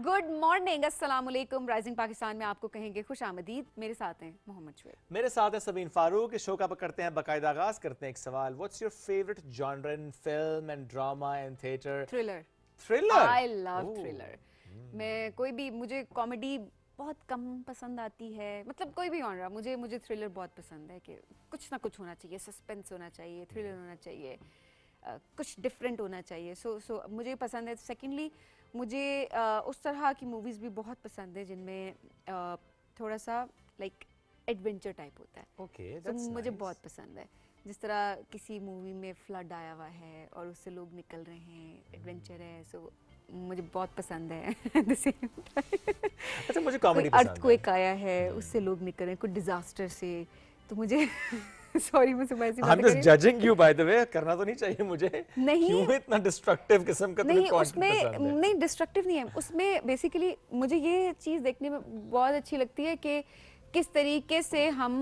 Good morning, अस्सलाम वालेकुम। Rising Pakistan में आपको कहेंगे खुश आमदीद। मेरे साथ हैं मोहम्मद शुएब, मेरे साथ है सबीन फारूक। इस शो का करते हैं बाकायदा आगाज करते हैं एक सवाल। What's your favourite genre in film and drama and theatre? Thriller. Thriller, I love thriller. मैं कोई भी, मुझे कॉमेडी बहुत कम पसंद आती है, मतलब कोई भी जॉनर, मुझे थ्रिलर बहुत पसंद है कि कुछ ना कुछ होना चाहिए, सस्पेंस होना चाहिए, थ्रिलर होना चाहिए, कुछ डिफरेंट होना चाहिए। सो मुझे पसंद है। सेकेंडली मुझे उस तरह की मूवीज़ भी बहुत पसंद है जिनमें थोड़ा सा लाइक एडवेंचर टाइप होता है। ओके, तो दैट्स मुझे नाइस। बहुत पसंद है। जिस तरह किसी मूवी में फ्लड आया हुआ है और उससे लोग निकल रहे हैं, एडवेंचर है, सो मुझे बहुत पसंद है। At the same time, अच्छा, मुझे कोई कॉमेडी पसंद है। अर्थक्वेक आया है, उससे लोग निकल रहे हैं, कुछ डिजास्टर से, तो मुझे सॉरी मैं सुबह ऐसी I'm बातें just करी judging you by the way। करना तो नहीं चाहिए मुझे। नहीं। क्यों इतना डिस्ट्रक्टिव किस्म का तुम्हें नहीं, कंटेंट उसमें पसंद है? नहीं, डिस्ट्रक्टिव नहीं है उसमें। बेसिकली मुझे ये चीज़ देखने में बहुत अच्छी लगती है कि किस तरीके से हम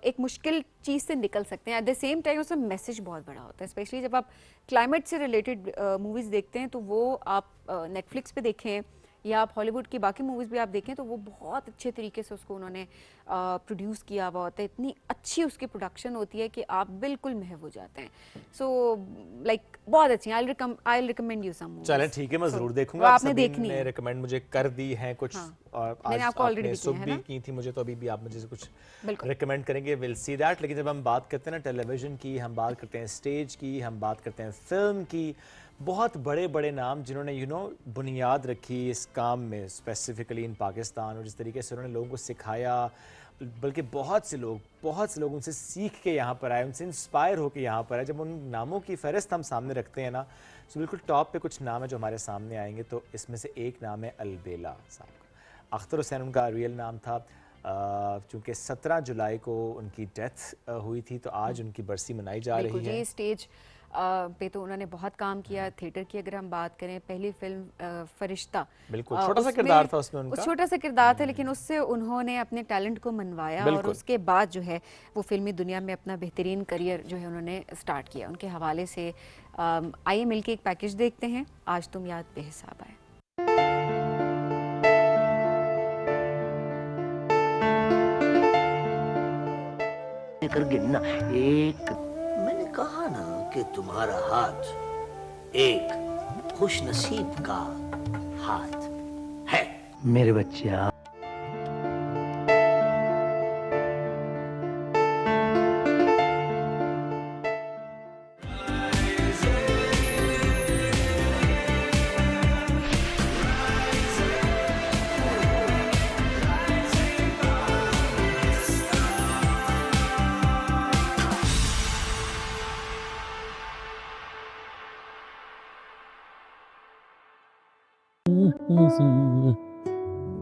एक मुश्किल चीज़ से निकल सकते हैं। एट द सेम टाइम उसमें मैसेज बहुत बड़ा होता है, स्पेशली जब आप क्लाइमेट से रिलेटेड मूवीज़ देखते हैं, तो वो आप नेटफ्लिक्स पे देखें या आप हॉलीवुड की बाकी मूवीज़ भी आप देखें, तो वो बहुत अच्छे तरीके से उसको उन्होंने प्रोड्यूस किया हुआ होता है। इतनी अच्छी उसकी प्रोडक्शन होती है कि आप बिल्कुल महव हो जाते हैं। सो लाइक बहुत अच्छी। I recommend you some. चलें ठीक है, मैं जरूर देखूंगा। आपने सबीन देखनी ने है। रिकमेंड मुझे कर दी है कुछ। हाँ, और मैंने आज आपको ऑलरेडी आपने भी किया है सुबह ना? की थी मुझे, तो अभी भी आप मुझे कुछ बिल्कुल। रिकमेंड करेंगे। Will see that. लेकिन जब हम बात करते हैं ना टेलीविजन की, हम बात करते हैं स्टेज की, हम बात करते हैं फिल्म की, बहुत बड़े बड़े नाम जिन्होंने बुनियाद रखी इस काम में, स्पेसिफिकली इन पाकिस्तान, और जिस तरीके से उन्होंने लोगों को सिखाया, बल्कि बहुत से लोग उनसे सीख के यहाँ पर आए, उनसे इंस्पायर होकर यहाँ पर आए। जब उन नामों की फहरिस्त हम सामने रखते हैं ना, तो बिल्कुल टॉप पे कुछ नाम है जो हमारे सामने आएंगे। तो इसमें से एक नाम है अलबेला साहब का। अख्तर हुसैन उनका रियल नाम था। चूँकि 17 जुलाई को उनकी डेथ हुई थी, तो आज उनकी बरसी मनाई जा रही है। जी, स्टेज पे तो उन्होंने बहुत काम किया। थिएटर की अगर हम बात करें, पहली फिल्म फरिश्ता, बिल्कुल छोटा सा किरदार था उसमें उनका। छोटा सा किरदार था, लेकिन उससे उन्होंने अपने टैलेंट को मनवाया और उसके बाद जो है वो फिल्मी दुनिया में अपना बेहतरीन करियर जो है उन्होंने स्टार्ट किया। उनके हवाले से आइए मिलके एक पैकेज देखते हैं, आज तुम याद बेहिसाब आए। कर गिनना। एक, मैंने कहा ना कि तुम्हारा हाथ एक खुश नसीब का हाथ है मेरे बच्चे।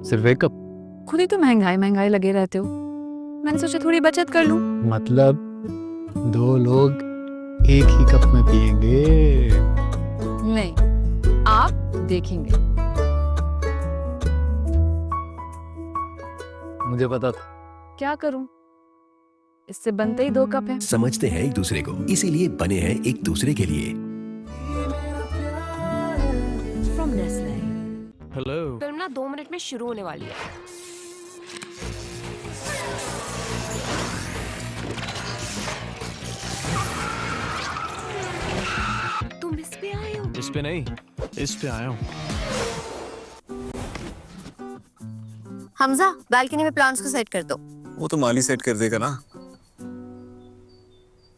सिर्फ एक कप? खुद ही तो महंगाई लगे रहते हो, मैंने सोचा थोड़ी बचत कर लूं। मतलब 2 लोग एक ही कप में पिएंगे? नहीं, आप देखेंगे। मुझे पता था। क्या करूं, इससे बनते ही 2 कप हैं। समझते हैं एक दूसरे को, इसीलिए बने हैं एक दूसरे के लिए। From Nestle। हेलो। फिल्म ना 2 मिनट में शुरू होने वाली है। तुम इस पे आए हो? इस पे नहीं, इस पे आया हूँ। हमजा, बालकनी में प्लांट्स को सेट कर दो। वो तो माली सेट कर देगा ना।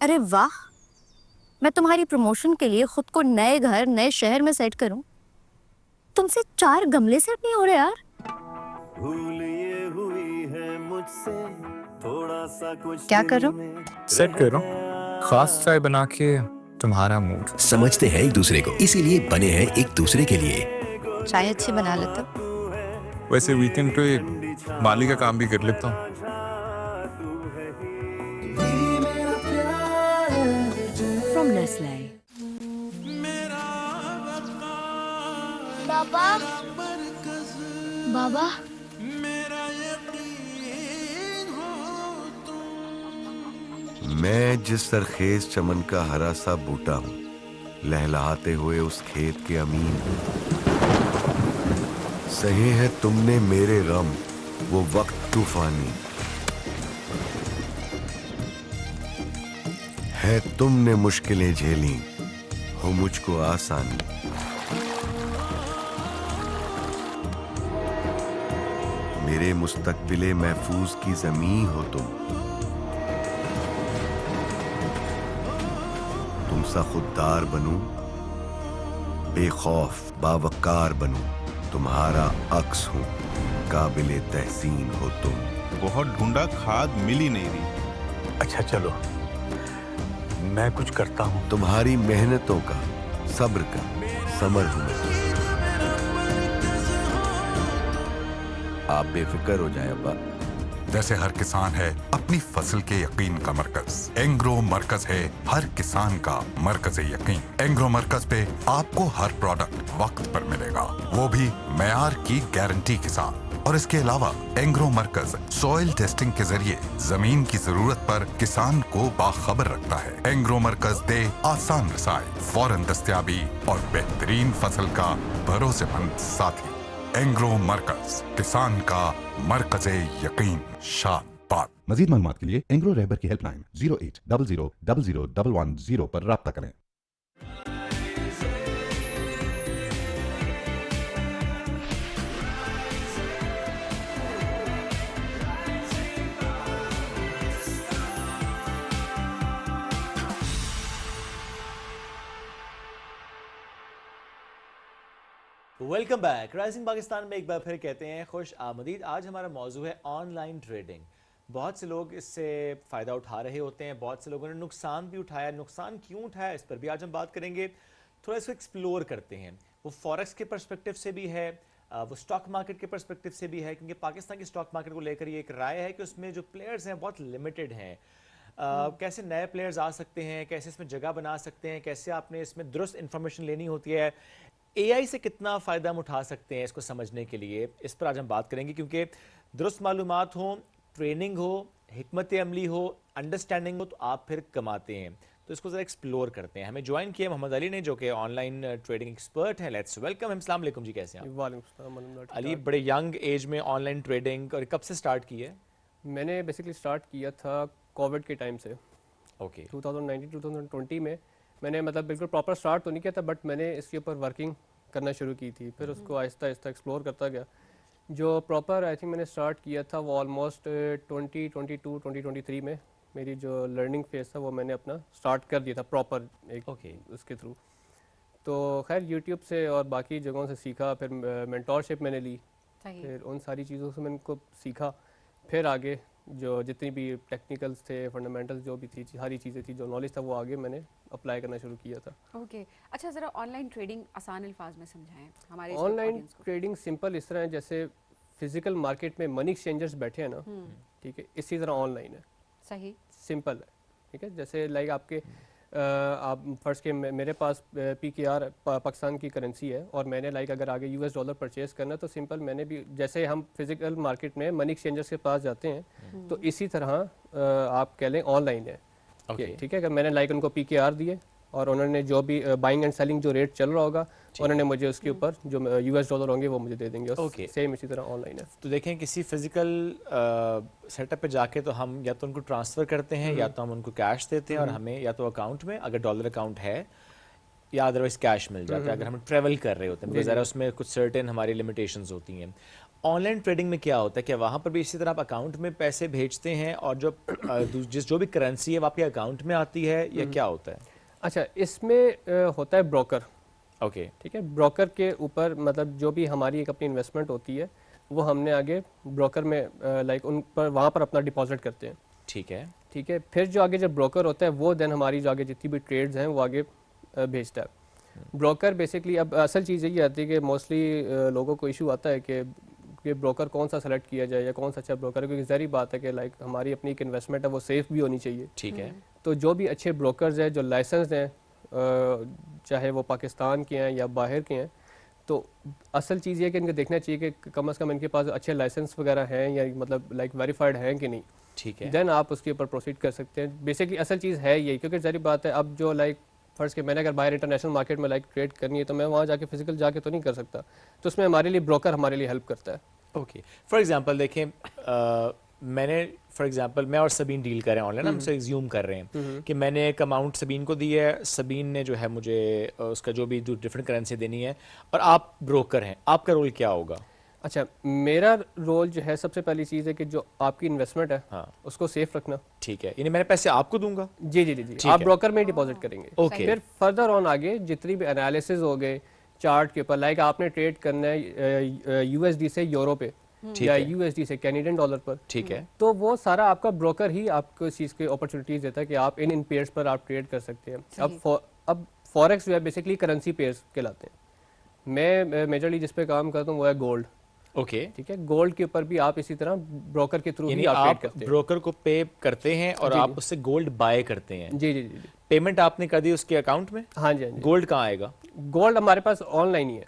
अरे वाह, मैं तुम्हारी प्रमोशन के लिए खुद को नए घर नए शहर में सेट करूं, तुमसे 4 गमले सेट नहीं हो रहे यार। भूल ये हुई है मुझसे थोड़ा सा कुछ। क्या करो? सेट करो, खास चाय बना के तुम्हारा मूड। समझते हैं एक दूसरे को, इसीलिए बने हैं एक दूसरे के लिए। चाय अच्छी बना लेते हो। वैसे वीकेंड पे माली का काम भी कर लेता हूँ। From Nestle। बाबा, बाबा, मैं जिस सरखेज चमन का हरा सा बूटा हूँ, लहलहाते हुए उस खेत के अमीन हूँ। सहे है तुमने मेरे गम वो वक्त तूफानी, है तुमने मुश्किलें झेली हो मुझको आसानी। मेरे मुस्तकबिले महफूज की ज़मीं हो तुम सा खुददार बनूं, बेखौफ बावकार बनूं, तुम्हारा अक्स हूं, काबिले तहसीन हो तुम। बहुत ढूंढा, खाद मिल ही नहीं रही। अच्छा चलो, मैं कुछ करता हूँ। तुम्हारी मेहनतों का, सब्र का समर हूं मैं। आप बेफिक्र हो जाएं अब्बा। जैसे हर किसान है अपनी फसल के यकीन का मरकज, एंग्रो मरकज है हर किसान का मरकज यकीन। एंग्रो मरकज पे आपको हर प्रोडक्ट वक्त पर मिलेगा, वो भी मेयार की गारंटी के साथ। और इसके अलावा एंग्रो मरकज सॉइल टेस्टिंग के जरिए जमीन की जरूरत पर किसान को बाखबर रखता है। एंग्रो मरकज दे आसान रसाई, फौरन दस्तयाबी और बेहतरीन फसल का भरोसेमंद साथी। एंग्रो मरकज, किसान का मरकज़े यकीन। शाद बात। मजीद मालूमात के लिए एंग्रो रहबर की हेल्पलाइन 0800001110 पर राब्ता करें। Welcome back. राइजिंग पाकिस्तान में एक बार फिर कहते हैं खुश आमदीद। आज हमारा मौजू है ऑनलाइन ट्रेडिंग। बहुत से लोग इससे फ़ायदा उठा रहे होते हैं, बहुत से लोगों ने नुकसान भी उठाया। नुकसान क्यों उठाया इस पर भी आज हम बात करेंगे। थोड़ा इसको एक्सप्लोर करते हैं। वो फॉरेक्स के पर्सपेक्टिव से भी है, वो स्टॉक मार्केट के पर्सपेक्टिव से भी है, क्योंकि पाकिस्तान की स्टॉक मार्केट को लेकर ये एक राय है कि उसमें जो प्लेयर्स हैं बहुत लिमिटेड हैं। कैसे नए प्लेयर्स आ सकते हैं, कैसे इसमें जगह बना सकते हैं, कैसे आपने इसमें दुरुस्त इन्फॉर्मेशन लेनी होती है, एआई से कितना फ़ायदा हम उठा सकते हैं इसको समझने के लिए। इस पर आज हम बात करेंगे, क्योंकि दुरुस्त मालूमात हो, ट्रेनिंग हो, हिकमत अमली हो, अंडरस्टैंडिंग हो, तो आप फिर कमाते हैं। तो इसको ज़रा एक्सप्लोर करते हैं। हमें ज्वाइन किया मोहम्मद अली ने, जो कि ऑनलाइन ट्रेडिंग एक्सपर्ट हैं। Let's welcome. अस्सलाम वालेकुम जी, कैसे हैं आप? वालेकुम। अली, बड़े यंग एज में ऑनलाइन ट्रेडिंग, और कब से स्टार्ट की है? मैंने बेसिकली स्टार्ट किया था कोविड के टाइम से। ओके। 2019-2020 में मैंने मतलब बिल्कुल प्रॉपर स्टार्ट तो नहीं किया था, बट मैंने इसके ऊपर वर्किंग करना शुरू की थी। फिर उसको आहिस्ता आहिस्ता एक्सप्लोर करता गया। जो प्रॉपर आई थिंक मैंने स्टार्ट किया था वो ऑलमोस्ट 2022-2023 में मेरी जो लर्निंग फेज था वो मैंने अपना स्टार्ट कर दिया था प्रॉपर एक उसके थ्रू। तो खैर यूट्यूब से और बाकी जगहों से सीखा, फिर मेंटोरशिप मैंने ली, फिर उन सारी चीज़ों से मैंने को सीखा। फिर आगे जो जितनी भी टेक्निकल्स थे, फंडामेंटल्स जो भी थी, सारी चीज़ें थी, जो नॉलेज था वो आगे मैंने अप्लाई करना शुरू किया था। ओके। अच्छा, ज़रा ऑनलाइन ट्रेडिंग आसान अल्फाज में समझाएं हमारे ऑनलाइन ट्रेडिंग सिंपल इस तरह है जैसे फिजिकल मार्केट में मनी एक्सचेंजर्स बैठे हैं ना, ठीक है, इसी तरह ऑनलाइन है। सही, सिंपल है, ठीक है। जैसे लाइक आपके आप फर्स्ट के मेरे पास PKR पाकिस्तान की करेंसी है, और मैंने लाइक अगर आगे US डॉलर परचेज करना तो सिंपल मैंने भी जैसे हम फिजिकल मार्केट में मनी एक्सचेंजर्स के पास जाते हैं तो इसी तरह आप कह लें ऑनलाइन है, ठीक है। अगर मैंने लाइक उनको PKR दिए और उन्होंने जो भी बाइंग एंड सेलिंग जो रेट चल रहा होगा उन्होंने मुझे उसके ऊपर जो US डॉलर होंगे वो मुझे दे देंगे। ओके, सेम इसी तरह ऑनलाइन है। तो देखें किसी फिजिकल सेटअप पे जाके तो हम या तो उनको ट्रांसफ़र करते हैं, या तो हम उनको कैश देते हैं, और हमें या तो अकाउंट में अगर डॉलर अकाउंट है, या अदरवाइज कैश मिल जाता है अगर हम ट्रैवल कर रहे होते हैं, बिकॉज ज़रा उसमें कुछ सर्टेन हमारी लिमिटेशंस होती हैं। ऑनलाइन ट्रेडिंग में क्या होता है कि वहाँ पर भी इसी तरह आप अकाउंट में पैसे भेजते हैं, और जो भी करेंसी है वो आपके अकाउंट में आती है, या क्या होता है? अच्छा, इसमें होता है ब्रोकर। ओके, ठीक है। ब्रोकर के ऊपर मतलब जो भी हमारी एक अपनी इन्वेस्टमेंट होती है वो हमने आगे ब्रोकर में लाइक उन पर वहाँ पर अपना डिपॉजिट करते हैं। ठीक है, ठीक है। फिर जो आगे जब ब्रोकर होता है वो देन हमारी जो आगे जितनी भी ट्रेड्स हैं वो आगे भेजता है। ब्रोकर बेसिकली अब असल चीज़ यही आती है कि मोस्टली लोगों को इशू आता है कि ब्रोकर कौन सा सेलेक्ट किया जाए या कौन सा अच्छा ब्रोकर है, क्योंकि ज़ाहिर बात है कि लाइक हमारी अपनी एक इन्वेस्टमेंट है वो सेफ़ भी होनी चाहिए। ठीक है। तो जो भी अच्छे ब्रोकर्स हैं जो लाइसेंस हैं, चाहे वो पाकिस्तान के हैं या बाहर के हैं, तो असल चीज़ ये है कि इनको देखना चाहिए कि कम से कम इनके पास अच्छे लाइसेंस वगैरह हैं या मतलब लाइक वेरीफाइड हैं कि नहीं। ठीक है। देन आप उसके ऊपर प्रोसीड कर सकते हैं। बेसिकली असल चीज़ है यही, क्योंकि ज़ाहिर बात है अब जो लाइक फ़र्ज़ के मैंने अगर बाहर इंटरनेशनल मार्केट में लाइक ट्रेड करनी है तो मैं वहाँ जाके फिजिकल जाके तो नहीं कर सकता, तो उसमें हमारे लिए ब्रोकर हमारे लिए हेल्प करता है। ओके, फॉर एग्जांपल देखें, मैंने फॉर एग्जांपल मैं और सबीन डील कर रहे हैं ऑनलाइन, हम से एज्यूम कर रहे हैं कि मैंने एक अमाउंट सबीन को दी है, सबीन ने जो है मुझे उसका जो भी डिफरेंट करेंसी देनी है, और आप ब्रोकर हैं, आपका रोल क्या होगा? अच्छा, मेरा रोल जो है सबसे पहली चीज़ है कि जो आपकी इन्वेस्टमेंट है हाँ, उसको सेफ रखना। ठीक है, यानी मैंने पैसे आपको दूंगा? जी जी जी जी, ठीक आप है। ब्रोकर में डिपॉजिट करेंगे। ओके। फिर फर्दर ऑन आगे जितनी भी एनालिसिस हो गए चार्ट के ऊपर, लाइक आपने ट्रेड करना है यूएसडी से यूरो पे या है। यूएसडी से कैनेडियन डॉलर पर, ठीक है, तो वो सारा आपका ब्रोकर ही आपको इस चीज़ की अपॉर्चुनिटीज देता है कि आप इन पेयर्स पर आप ट्रेड कर सकते हैं। अब फॉरेक्स जो है बेसिकली करेंसी पेयर्स कहलाते हैं। मैं मेजरली जिस पे काम करता हूँ वो है गोल्ड। ओके, ठीक है, गोल्ड के ऊपर भी आप इसी तरह ब्रोकर के थ्रू यानी ही आप ट्रेड आप करते हैं। ब्रोकर को पे करते हैं और जी, आप जी। उससे गोल्ड बाय करते हैं। जी जी जी जी, पेमेंट आपने कर दी उसके अकाउंट में? हाँ जी हाँ जी। गोल्ड कहाँ आएगा? गोल्ड हमारे पास ऑनलाइन ही है।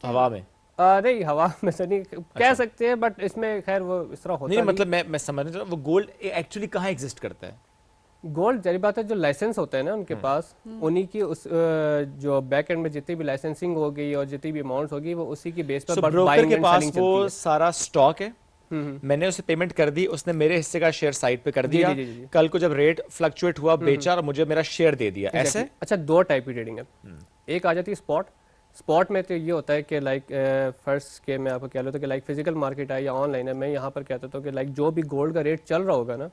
हवा में? नहीं, हवा में से नहीं कह सकते हैं, बट इसमें खैर वो इस तरह होता नहीं, मतलब मैं समझना चाह रहा हूँ, वो गोल्ड एक्चुअली कहाँ एग्जिस्ट करता है? गोल्ड जारी बात है, जो लाइसेंस होता है ना उनके पास, उन्हीं की उस जो बैक एंड में जितनी भी लाइसेंसिंग हो गई और जितनी भी अमाउंट होगी वो उसी की बेस पर ब्रोकर बाइंग के एंड पास सेलिंग वो चलती है। सारा स्टॉक है, मैंने उसे पेमेंट कर दी, उसने मेरे हिस्से का शेयर साइड पे कर जी, दिया, जी, जी, जी। कल को जब रेट फ्लक्चुएट हुआ बेचा और मुझे मेरा शेयर दे दिया, ऐसे? Exactly। अच्छा, दो टाइप की ट्रेडिंग है। एक आ जाती है स्पॉट। स्पॉट में तो ये होता है कि लाइक फर्स्ट के मैं आपको कह लेता हूँ कि लाइक फिजिकल मार्केट है या ऑनलाइन है, मैं यहाँ पर कहता हूँ कि लाइक जो भी गोल्ड का रेट चल रहा होगा ना,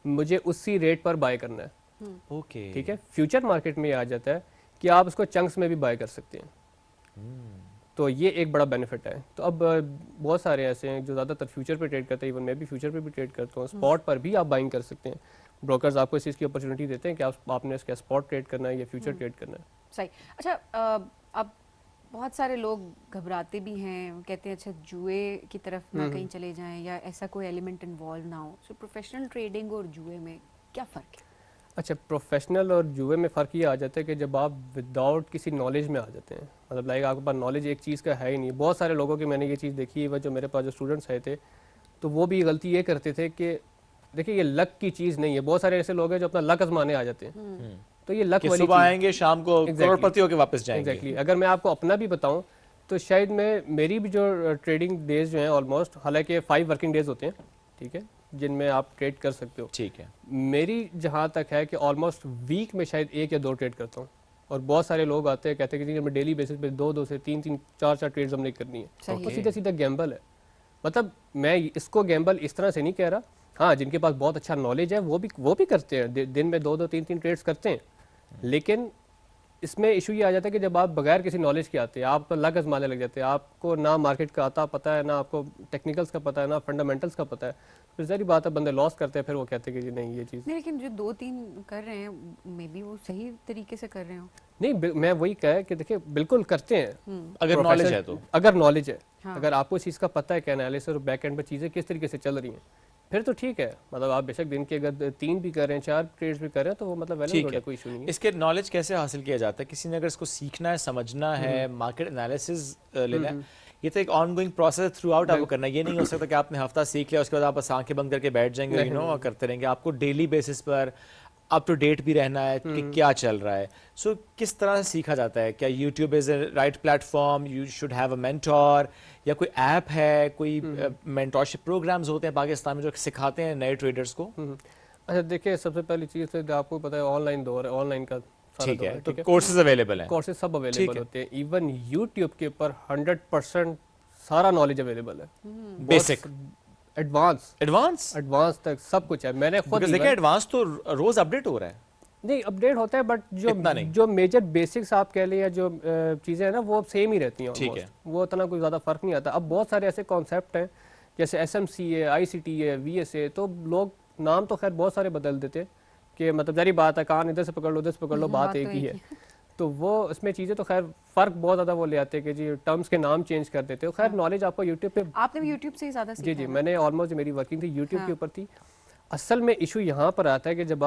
मुझे उसी रेट पर बाय करना है। ओके, ठीक है, फ्यूचर मार्केट में ये आ जाता है कि आप उसको चंक्स में भी बाय कर सकते हैं। तो ये एक बड़ा बेनिफिट है। तो अब बहुत सारे ऐसे हैं जो ज़्यादातर फ्यूचर पे ट्रेड करते हैं, इवन मैं भी फ्यूचर पे भी ट्रेड करता हूँ। स्पॉट पर भी आप बाइंग कर सकते हैं। ब्रोकर्स आपको इस चीज़ की अपॉर्चुनिटी देते हैं कि आपने इसका स्पॉट ट्रेड करना है या फ्यूचर ट्रेड करना है। सही। अच्छा, अब बहुत सारे लोग घबराते भी हैं, कहते हैं अच्छा जुए की तरफ ना कहीं चले जाएं या ऐसा कोई एलिमेंट इन्वॉल्व ना हो। सो प्रोफेशनल ट्रेडिंग और जुए में क्या फ़र्क है? अच्छा, प्रोफेशनल और जुए में फ़र्क ये आ जाता है कि जब आप विदाउट किसी नॉलेज में आ जाते हैं, मतलब लाइक आपके पास नॉलेज एक चीज़ का है ही नहीं। बहुत सारे लोगों की मैंने ये चीज़ देखी है, जो मेरे पास जो स्टूडेंट्स आए थे, तो वो भी गलती ये करते थे कि देखिए ये लक की चीज़ नहीं है। बहुत सारे ऐसे लोग हैं जो अपना लक आजमाने आ जाते हैं, तो ये लक वाली सुबह आएंगे शाम को करोड़पति होकर वापस जाएंगे। एग्जैक्टली। अगर मैं आपको अपना भी बताऊं तो शायद मेरी भी जो ट्रेडिंग डेज जो हैं ऑलमोस्ट, हालांकि 5 वर्किंग डेज होते हैं, ठीक है, जिनमें आप ट्रेड कर सकते हो। ठीक है, मेरी जहाँ तक है कि ऑलमोस्ट वीक में शायद 1 या 2 ट्रेड करता हूँ। और बहुत सारे लोग आते हैं कहते हैं कि जी हमें डेली बेसिस पे 2 से 3 4 ट्रेड्स हमने करनी है। तो सीधा सीधा गैम्बल है। मतलब मैं इसको गैम्बल इस तरह से नहीं कह रहा। हाँ, जिनके पास बहुत अच्छा नॉलेज है वो भी करते हैं, दिन में 2 3 ट्रेड्स करते हैं। लेकिन इसमें इशू ये आ जाता है कि जब आप बगैर किसी नॉलेज के आते हैं, आप तो लग आजमाने लग जाते हैं, आपको ना मार्केट का आता पता है, ना आपको टेक्निकल्स का पता है, ना फंडामेंटल्स का पता है, फिर ज़ाहिर बात है बंदे लॉस करते हैं। फिर वो कहते हैं कि जी नहीं ये चीज़ नहीं, लेकिन जो 2-3 कर रहे हैं मे बी वो सही तरीके से कर रहे हो। नहीं, मैं वही कहा कि देखिए बिल्कुल करते हैं अगर नॉलेज है तो। अगर नॉलेज है, हाँ। अगर आपको इस चीज़ का पता है कि एनालिसिस और बैक एंड पर चीज़ें किस तरीके से चल रही हैं, फिर तो ठीक है। मतलब आप बेशक दिन के अगर 3 भी कर रहे हैं, 4 ट्रेड्स भी कर रहे हैं, तो वो मतलब वैलिड है, कोई इशू नहीं है। इसके नॉलेज कैसे हासिल किया जाता है? किसी ने अगर इसको सीखना है, समझना है, मार्केट एनालिसिस लेना है, ये तो एक ऑनगोइंग प्रोसेस थ्रू आउट आपको करना है। ये नहीं हो सकता कि आपने हफ्ता सीख लिया उसके बाद आप आंखें बंद करके बैठ जाएंगे, यू नो, और करते रहेंगे। आपको डेली बेसिस पर अप टू डेट भी रहना है कि क्या चल रहा है। सो किस तरह से सीखा जाता है? क्या YouTube is a right platform? You should have a mentor, या कोई ऐप है, कोई मेंटोरशिप प्रोग्राम्स होते हैं पाकिस्तान में जो सिखाते हैं नए ट्रेडर्स को? अच्छा, देखिए सबसे पहली चीज़ तो आपको पता है ऑनलाइन दौर है, ऑनलाइन का ठीक है, तो कोर्सेज अवेलेबल हैं, कोर्सेज सब अवेलेबल होते हैं। इवन यूट्यूब के ऊपर 100% सारा नॉलेज अवेलेबल है, बेसिक, एडवांस तक सब कुछ है। मैंने खुद देखिए एडवांस तो रोज अपडेट हो रहा है। नहीं, अपडेट होता है, बट जो मेजर बेसिक्स आप कह लें या जो चीज़ें हैं ना वो सेम ही रहती हैं। ठीक है, वो इतना कोई ज़्यादा फर्क नहीं आता। अब बहुत सारे ऐसे कॉन्सेप्ट हैं जैसे SMCA, ICT है, VSA, तो लोग नाम तो खैर बहुत सारे बदल देते हैं कि मतलब जारी बात है, कान इधर से पकड़ लो, उधर से पकड़ लो, बात एक ही है। तो वो इसमें चीज़ें तो खैर फ़र्क बहुत ज़्यादा वो ले आते हैं कि जी टर्म्स के नाम चेंज कर देते हो। खैर नॉलेज आपको यूट्यूब पे, आपने भी यूट्यूब से ही ज़्यादा सीखा? जी, मैंने ऑलमोस्ट मेरी वर्किंग थी यूट्यूब के ऊपर थी। असल में इशू यहाँ पर आता है कि जब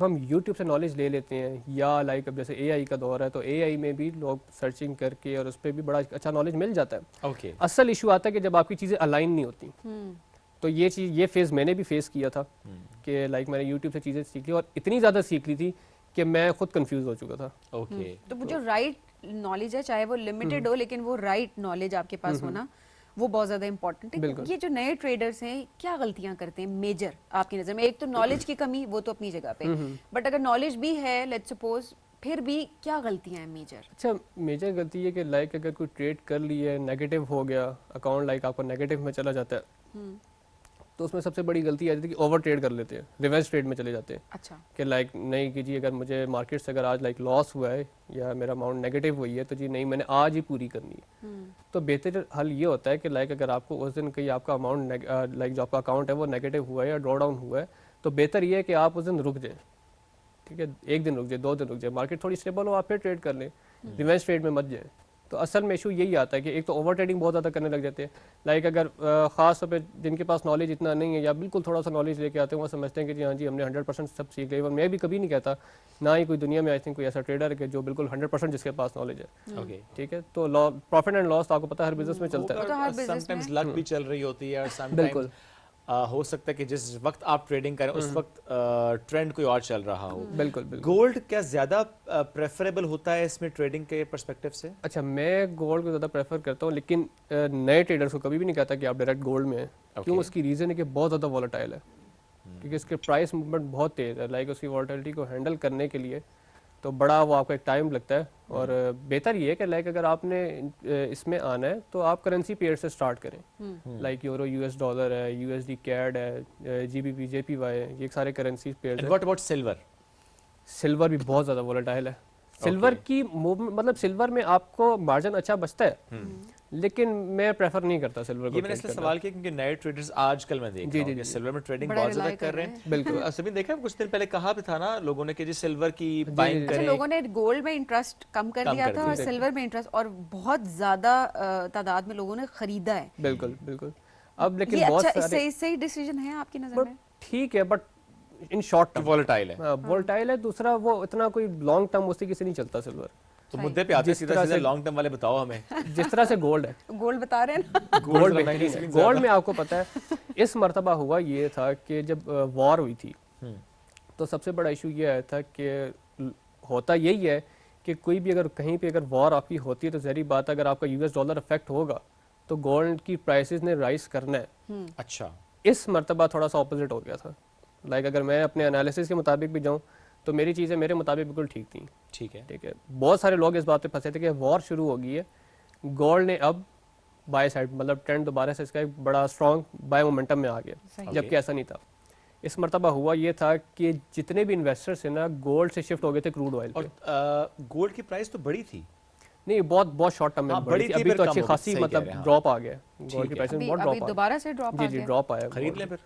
हम यूट्यूब से नॉलेज ले लेते हैं, या लाइक अब जैसे AI का दौर है, तो AI में भी लोग सर्चिंग करके और उस पर भी बड़ा अच्छा नॉलेज मिल जाता है। ओके, असल इशू आता है कि जब आपकी चीज़ें अलाइन नहीं होती। तो ये फेज़ मैंने भी फेस किया था कि लाइक मैंने यूट्यूब से चीज़ें सीख ली और इतनी ज़्यादा सीख ली थी कि मैं खुद कंफ्यूज हो चुका था। ओके, तो वो जो राइट नॉलेज है, चाहे वो लिमिटेड हो, लेकिन वो राइट नॉलेज आपके पास होना वो बहुत ज़्यादा इंपॉर्टेंट है। बिल्कुल। ये जो नए ट्रेडर्स हैं क्या गलतियां करते हैं मेजर आपकी नज़र में? एक तो नॉलेज की कमी, वो तो अपनी जगह पे, बट अगर नॉलेज भी है लेट्स सपोज, फिर भी क्या गलतियां हैं मेजर? अच्छा, मेजर गलती है कि लाइक अगर कोई ट्रेड कर ली है, नेगेटिव हो गया अकाउंट, लाइक आपका नेगेटिव में चला जाता है, तो उसमें सबसे बड़ी गलती आ जाती है कि ओवर ट्रेड कर लेते हैं, रिवर्स ट्रेड में चले जाते हैं। अच्छा, कि लाइक नहीं कि जी अगर मुझे मार्केट से अगर आज लाइक लॉस हुआ है या मेरा अमाउंट नेगेटिव हुई है तो जी नहीं, मैंने आज ही पूरी करनी है। तो बेहतर हल ये होता है कि लाइक अगर आपको उस दिन कहीं आपका अमाउंट लाइक जो आपका अकाउंट है वो नेगेटिव हुआ है या ड्रॉ डाउन हुआ है, तो बेहतर ये है कि आप उस दिन रुक जाएं। ठीक है, 1 दिन रुक जाए, 2 दिन रुक जाए, मार्केट थोड़ी स्टेबल हो, आप फिर ट्रेड कर लें, रिवर्स ट्रेड में मत जाए। तो असल में इशू यही आता है कि एक तो ओवर ट्रेडिंग बहुत ज़्यादा करने लग जाते हैं। लाइक अगर ख़ास तौर पे जिनके पास नॉलेज इतना नहीं है या बिल्कुल थोड़ा सा नॉलेज लेके आते हैं, वो समझते हैं कि जी हाँ जी हमने 100% सब सीख लिया। मैं भी कभी नहीं कहता, ना ही कोई दुनिया में आई थिंक कोई ऐसा ट्रेडर है कि जो बिल्कुल 100% जिसके पास नॉलेज है। ओके, ठीक है, तो प्रॉफिट एंड लॉस आपको पता है हर बिजनेस में चलता है। समटाइम्स लक भी चल रही होती है और बिल्कुल। समटाइम्स हो सकता है कि जिस वक्त आप ट्रेडिंग करें उस वक्त ट्रेंड कोई और चल रहा हो। बिल्कुल बिल्कुल। गोल्ड क्या ज्यादा प्रेफरेबल होता है इसमें ट्रेडिंग के पर्सपेक्टिव से? अच्छा, मैं गोल्ड को ज़्यादा प्रेफर करता हूँ, लेकिन नए ट्रेडर्स को कभी भी नहीं कहता कि आप डायरेक्ट गोल्ड में हैं। क्यों? उसकी रीज़न है कि बहुत ज़्यादा वॉलेटाइल है, क्योंकि इसके प्राइस मूवमेंट बहुत तेज़ है। लाइक उसकी वॉलेटिलिटी को हैंडल करने के लिए तो बड़ा वो आपको एक टाइम लगता है। और बेहतर ये है कि लाइक अगर आपने इसमें आना है तो आप करेंसी पेयर से स्टार्ट करें। लाइक यूरो, यूएस डॉलर है, यूएसडी कैड है, जीबीपी, जेपीवाई है, ये सारे करेंसी पेयर हैं। What about silver? सिल्वर भी बहुत ज़्यादा वॉलेटाइल है। सिल्वर की मूवमेंट, मतलब सिल्वर में आपको मार्जिन अच्छा बचता है, लेकिन मैं प्रेफर नहीं करता सिल्वर को। ये मैंने इसलिए सवाल किया क्योंकि नए ट्रेडर्स आजकल मैं देख रहा हूं कि सिल्वर में ट्रेडिंग बहुत ज्यादा कर रहे हैं। बिल्कुल। सभी देखा कुछ दिन पहले कहा भी था ना लोगों ने कि जी सिल्वर की बाइंग करें। लोगों ने गोल्ड में इंटरेस्ट कम कर दिया था और सिल्वर में इंटरेस्ट, और बहुत ज्यादा तादाद में लोगों ने खरीदा है। बिल्कुल बिल्कुल। अब लेकिन बहुत सारे सही डिसीजन है आपकी नजर में? ठीक है, but in short term volatile है। वॉलेटाइल है। दूसरा वो इतना कोई लॉन्ग टर्म उससे किसी नहीं चलता सिल्वर। तो मुद्दे पे आते हैं, सीधा सीधा लॉन्ग टर्म वाले बताओ हमें। जिस तरह से गोल्ड है, गोल्ड बता रहे हैं ना, गोल्ड में आपको पता है इस मर्तबा हुआ ये था कि जब वॉर हुई थी तो सबसे बड़ा इशू ये आया था कि होता यही है कि कोई भी अगर कहीं पे अगर वॉर आपकी होती है तो जहरी बात है अगर आपका यूएस डॉलर अफेक्ट होगा तो गोल्ड की प्राइसेस ने राइज करना है। अच्छा, इस मर्तबा थोड़ा सा ऑपोजिट हो गया था। लाइक अगर मैं अपने एनालिसिस के मुताबिक भी जाऊँ तो मेरी चीज़ें मेरे मुताबिक बिल्कुल ठीक थी। ठीक है, ठीक है। बहुत सारे लोग इस बात पे फंसे थे कि वॉर शुरू हो गई है, गोल्ड ने अब बाय साइड, मतलब ट्रेंड दोबारा से इसका एक बड़ा स्ट्रॉन्ग बाय मोमेंटम में आ गया, जबकि ऐसा नहीं था। इस मर्तबा हुआ ये था कि जितने भी इन्वेस्टर्स हैं ना गोल्ड से शिफ्ट हो गए थे क्रूड ऑयल पे। और गोल्ड की प्राइस तो बढ़ी थी? नहीं, बहुत शॉर्ट टर्म में बढ़ी थी। अभी तो अच्छी खासी मतलब ड्रॉप आ गया गोल्ड की प्राइस में, बहुत ड्रॉप दोबारा से ड्रॉप आ गया। जी ड्रॉप आया। खरीद ले फिर।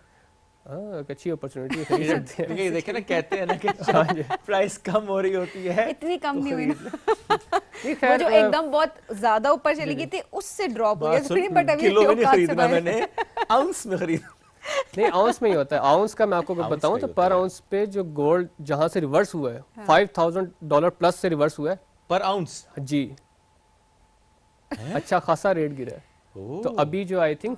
हाँ, अच्छी अपॉर्चुनिटी खरीद सकते हैं। ये देखे ना, कहते हैं ना कि प्राइस कम हो रही होती है, इतनी कम नहीं हुई ना। खैर जो एकदम बहुत ज्यादा ऊपर चली गई थी उससे ड्रॉप हुई है, बट अभी किलो में नहीं खरीदना मैंने, आउंस में खरीद। नहीं, आउंस में ही होता है। आउंस का मैं आपको बताऊं तो पर आउंस पे जो गोल्ड जहां से रिवर्स हुआ है $5,000 प्लस से रिवर्स हुआ है पर आउंस। जी, अच्छा खासा रेट गिरा है। तो अभी जो आई थिंक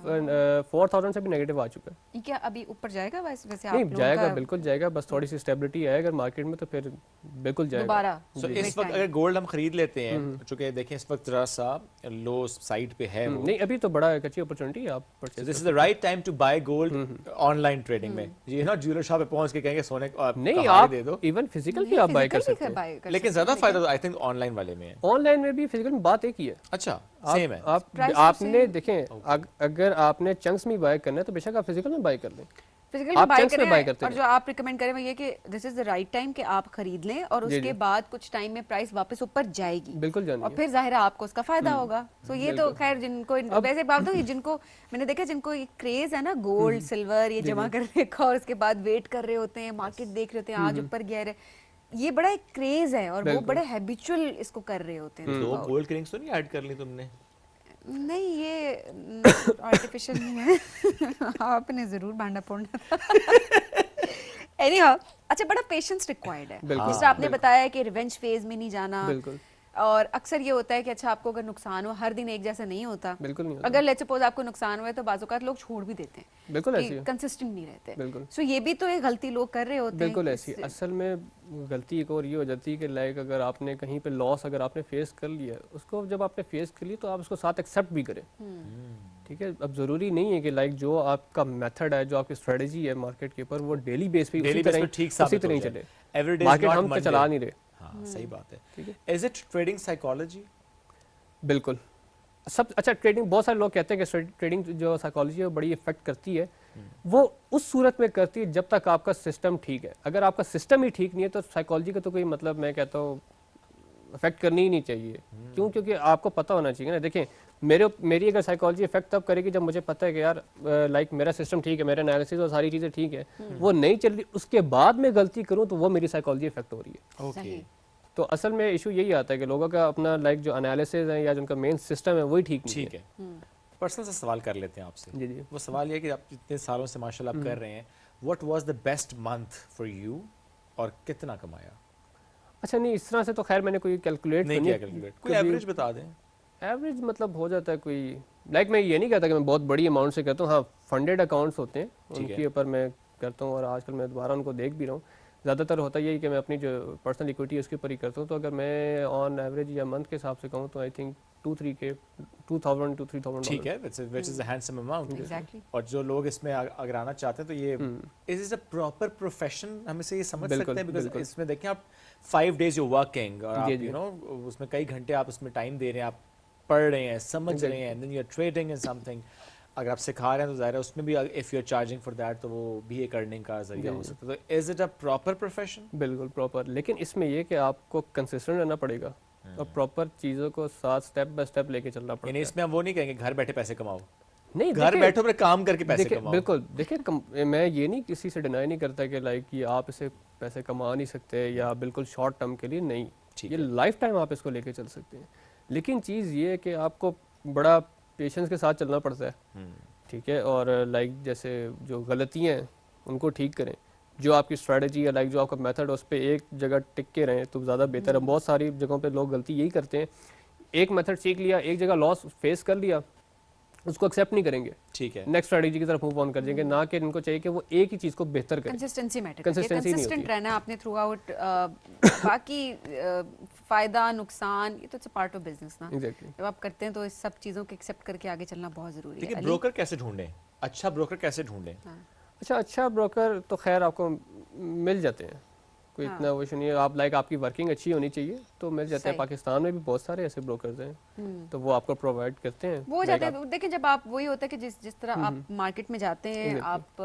4,000 से भी नेगेटिव आ चुका है। ये क्या अभी ऊपर जाएगा? वैसे नहीं जाएगा, बिल्कुल जाएगा, बस थोड़ी सी स्टेबिलिटी है अगर मार्केट में तो फिर बिल्कुल जाएगा दोबारा। So, इस वक्त अगर गोल्ड हम खरीद लेते हैं, चूंकि देखें इस वक्त जरा सा लो साइड पे है वो, नहीं अभी तो बड़ा एक अच्छी अपॉर्चुनिटी है। आप this is the right time to buy gold online trading में। ये ना ज्वेलर शॉप पे पहुंच के कहेंगे सोने नहीं आप दे दो, इवन फिजिकल भी आप बाय कर सकते हैं, लेकिन ज्यादा फायदा तो आई थिंक ऑनलाइन वाले में है। ऑनलाइन में भी फिजिकल में बात एक ही है। अच्छा, सेम है। आपने देखें अगर आपने चंक्स में बाय करना है तो बेशक आप फिजिकल में बाय कर लें, फिजिकल में बाय करें। और जो आप रिकमेंड करें वो ये कि this is the right time कि आप खरीद लें और उसके बाद कुछ टाइम में प्राइस वापस ऊपर जाएगी, बिल्कुल और फिर जाहिर है आपको उसका फायदा होगा। सो ये तो खैर जिनको वैसे बात हो, जिनको मैंने देखा जिनको एक क्रेज है ना गोल्ड सिल्वर ये जमा करने का और उसके बाद वेट कर रहे होते हैं, मार्केट देख रहे होते हैं आज ऊपर गया है, ये बड़ा एक क्रेज है और वो बड़े हैबिचुअल इसको कर रहे होते हैं। तो गोल्ड रिंग्स तो नहीं ऐड कर ली तुमने? नहीं, ये आर्टिफिशियल नहीं है। आपने जरूर भांडा फोड़ना था। एनीहाउ, अच्छा बड़ा पेशेंस रिक्वायर्ड है। जैसे आपने बताया कि रिवेंज फेज में नहीं जाना, और अक्सर ये होता है कि अच्छा आपको अगर नुकसान हो, हर दिन एक जैसा नहीं होता, बिल्कुल नहीं होता। अगर लेट्स सपोज आपको नुकसान हुआ है तो बाज़ लोग छोड़ भी देते हैं, बिल्कुल ऐसी है, कंसिस्टेंट नहीं रहते। बिल्कुल। सो ये भी तो एक गलती लोग कर रहे होते हैं। बिल्कुल ऐसी। असल में गलती एक और ये हो जाती है कि लाइक अगर आपने कहीं पे लॉस अगर आपने फेस कर लिया, उसको जब आपने फेस कर लिया तो आप उसको साथ एक्सेप्ट भी करें, ठीक है। अब ज़रूरी नहीं है कि लाइक जो आपका मेथड है, जो आपकी स्ट्रेटजी है मार्केट के ऊपर, वो डेली बेस पे उसी तरह ही चले। मार्केट हम पे चला नहीं रहे। हाँ, सही बात है, ठीक है। Is it trading psychology? बिल्कुल। सब अच्छा, ट्रेडिंग बहुत सारे लोग कहते हैं कि ट्रेडिंग जो साइकोलॉजी है बड़ी इफेक्ट करती है। वो उस सूरत में करती है जब तक आपका सिस्टम ठीक है। अगर आपका सिस्टम ही ठीक नहीं है तो साइकोलॉजी का तो कोई मतलब, मैं कहता हूँ, इफेक्ट करनी ही नहीं चाहिए। क्यों? क्योंकि आपको पता होना चाहिए ना। देखें, मेरी अगर साइकोलॉजी इफेक्ट तब करेगी जब मुझे पता है कि यार लाइक मेरा सिस्टम ठीक है, मेरा एनालिसिस और सारी चीज़ें ठीक है, वो नहीं चल रही, उसके बाद मैं गलती करूँ तो वो मेरी साइकोलॉजी इफेक्ट हो रही है। ओके। तो असल में इशू यही आता है कि लोगों का अपना लाइक जो एनालिसिस है या जिनका मेन सिस्टम है वही ठीक नहीं है। ठीक है। पर्सनल से सवाल कर लेते हैं आपसे। जी जी। वो सवाल ये है कि आप इतने सालों से माशाल्लाह आप कर रहे हैं, what was the best month for you और कितना कमाया? अच्छा, नहीं इस तरह से तो खैर मैंने कोई कैलकुलेट नहीं किया, कैलकुलेट कोई एवरेज बता दें। एवरेज मतलब हो जाता है कोई, लाइक मैं ये नहीं कहता कि मैं बहुत बड़ी अमाउंट से करता हूँ। हाँ, फंडेड अकाउंट्स होते हैं, उनके ऊपर मैं करता हूँ और आजकल मैं दोबारा उनको देख भी रहा हूँ। ज़्यादातर होता यही कि मैं अपनी जो पर्सनल इक्विटी है उसके ऊपर ही करता हूँ। तो अगर मैं ऑन एवरेज या मंथ के हिसाब से कहूँ तो आई थिंक 2-3K, 2,000 to 3,000। ठीक है, which is a handsome amount। Exactly। और जो लोग इसमें अगर आना चाहते हैं तो ये is it a proper profession, हम इसे ये समझ सकते हैं? बिकॉज इसमें देखें आप 5 days यू वर्किंग और आप यू नो उसमें कई घंटे आप उसमें टाइम दे रहे हैं, आप पढ़ रहे हैं, समझ रहे हैं, then you are trading in something. अगर आप सिखा रहे हैं तो ज़ाहिर है उसमें भी if you are charging for that तो वो भी एक अर्निंग का जरिया हो सकता है। तो is it a proper profession? बिल्कुल प्रॉपर, लेकिन इसमें ये कि आपको कंसिस्टेंट रहना पड़ेगा और प्रॉपर चीज़ों को साथ स्टेप बाय स्टेप लेके चलना पड़ेगा। इसमें हम वो नहीं कहेंगे घर बैठे पैसे कमाओ, नहीं, घर बैठो पर काम करके पैसे कमाओ। बिल्कुल। देखिए, मैं ये नहीं किसी से डिनाई नहीं करता कि लाइक ये आप इसे पैसे कमा नहीं सकते या बिल्कुल शॉर्ट टर्म के लिए नहीं, ये लाइफ टाइम आप इसको लेके चल सकते हैं। लेकिन चीज़ ये है कि आपको बड़ा पेशेंस के साथ चलना पड़ता है, ठीक है। और लाइक जैसे जो गलतियाँ हैं उनको ठीक करें, जो आपकी स्ट्रेटजी है, लाइक जो आपका मेथड है उस पर एक जगह टिक के रहें तो ज़्यादा बेहतर है। बहुत सारी जगहों पे लोग गलती यही करते हैं, एक मेथड सीख लिया, एक जगह लॉस फेस कर लिया, उसको एक्सेप्ट नहीं करेंगे, ठीक है, नेक्स्ट स्ट्रेटजी की तरफ मूव ऑन कर जाएंगे। ना कि इनको चाहिए कि वो एक ही चीज़ को बेहतर करें। कंसिस्टेंसी मैटर, कंसिस्टेंट रहना आपने थ्रू आउट। बाकी फ़ायदा नुकसान ये तो it's a part of business ना। एग्जैक्टली। जब आप करते हैं तो इस सब चीज़ों को एक्सेप्ट करके आगे चलना बहुत ज़रूरी है। देखिए, ब्रोकर कैसे ढूंढें, अच्छा ब्रोकर कैसे ढूंढें? अच्छा ब्रोकर तो खैर आपको मिल जाते हैं, कोई इतना वो नहीं है। आप लाइक आपकी वर्किंग अच्छी होनी चाहिए तो मिल जाते हैं। पाकिस्तान में भी बहुत सारे ऐसे ब्रोकर्स हैं तो वो आपको प्रोवाइड करते हैं, वो जाते हैं। देखिए, जब आप वही होता है कि जिस तरह आप मार्केट में जाते हैं, आप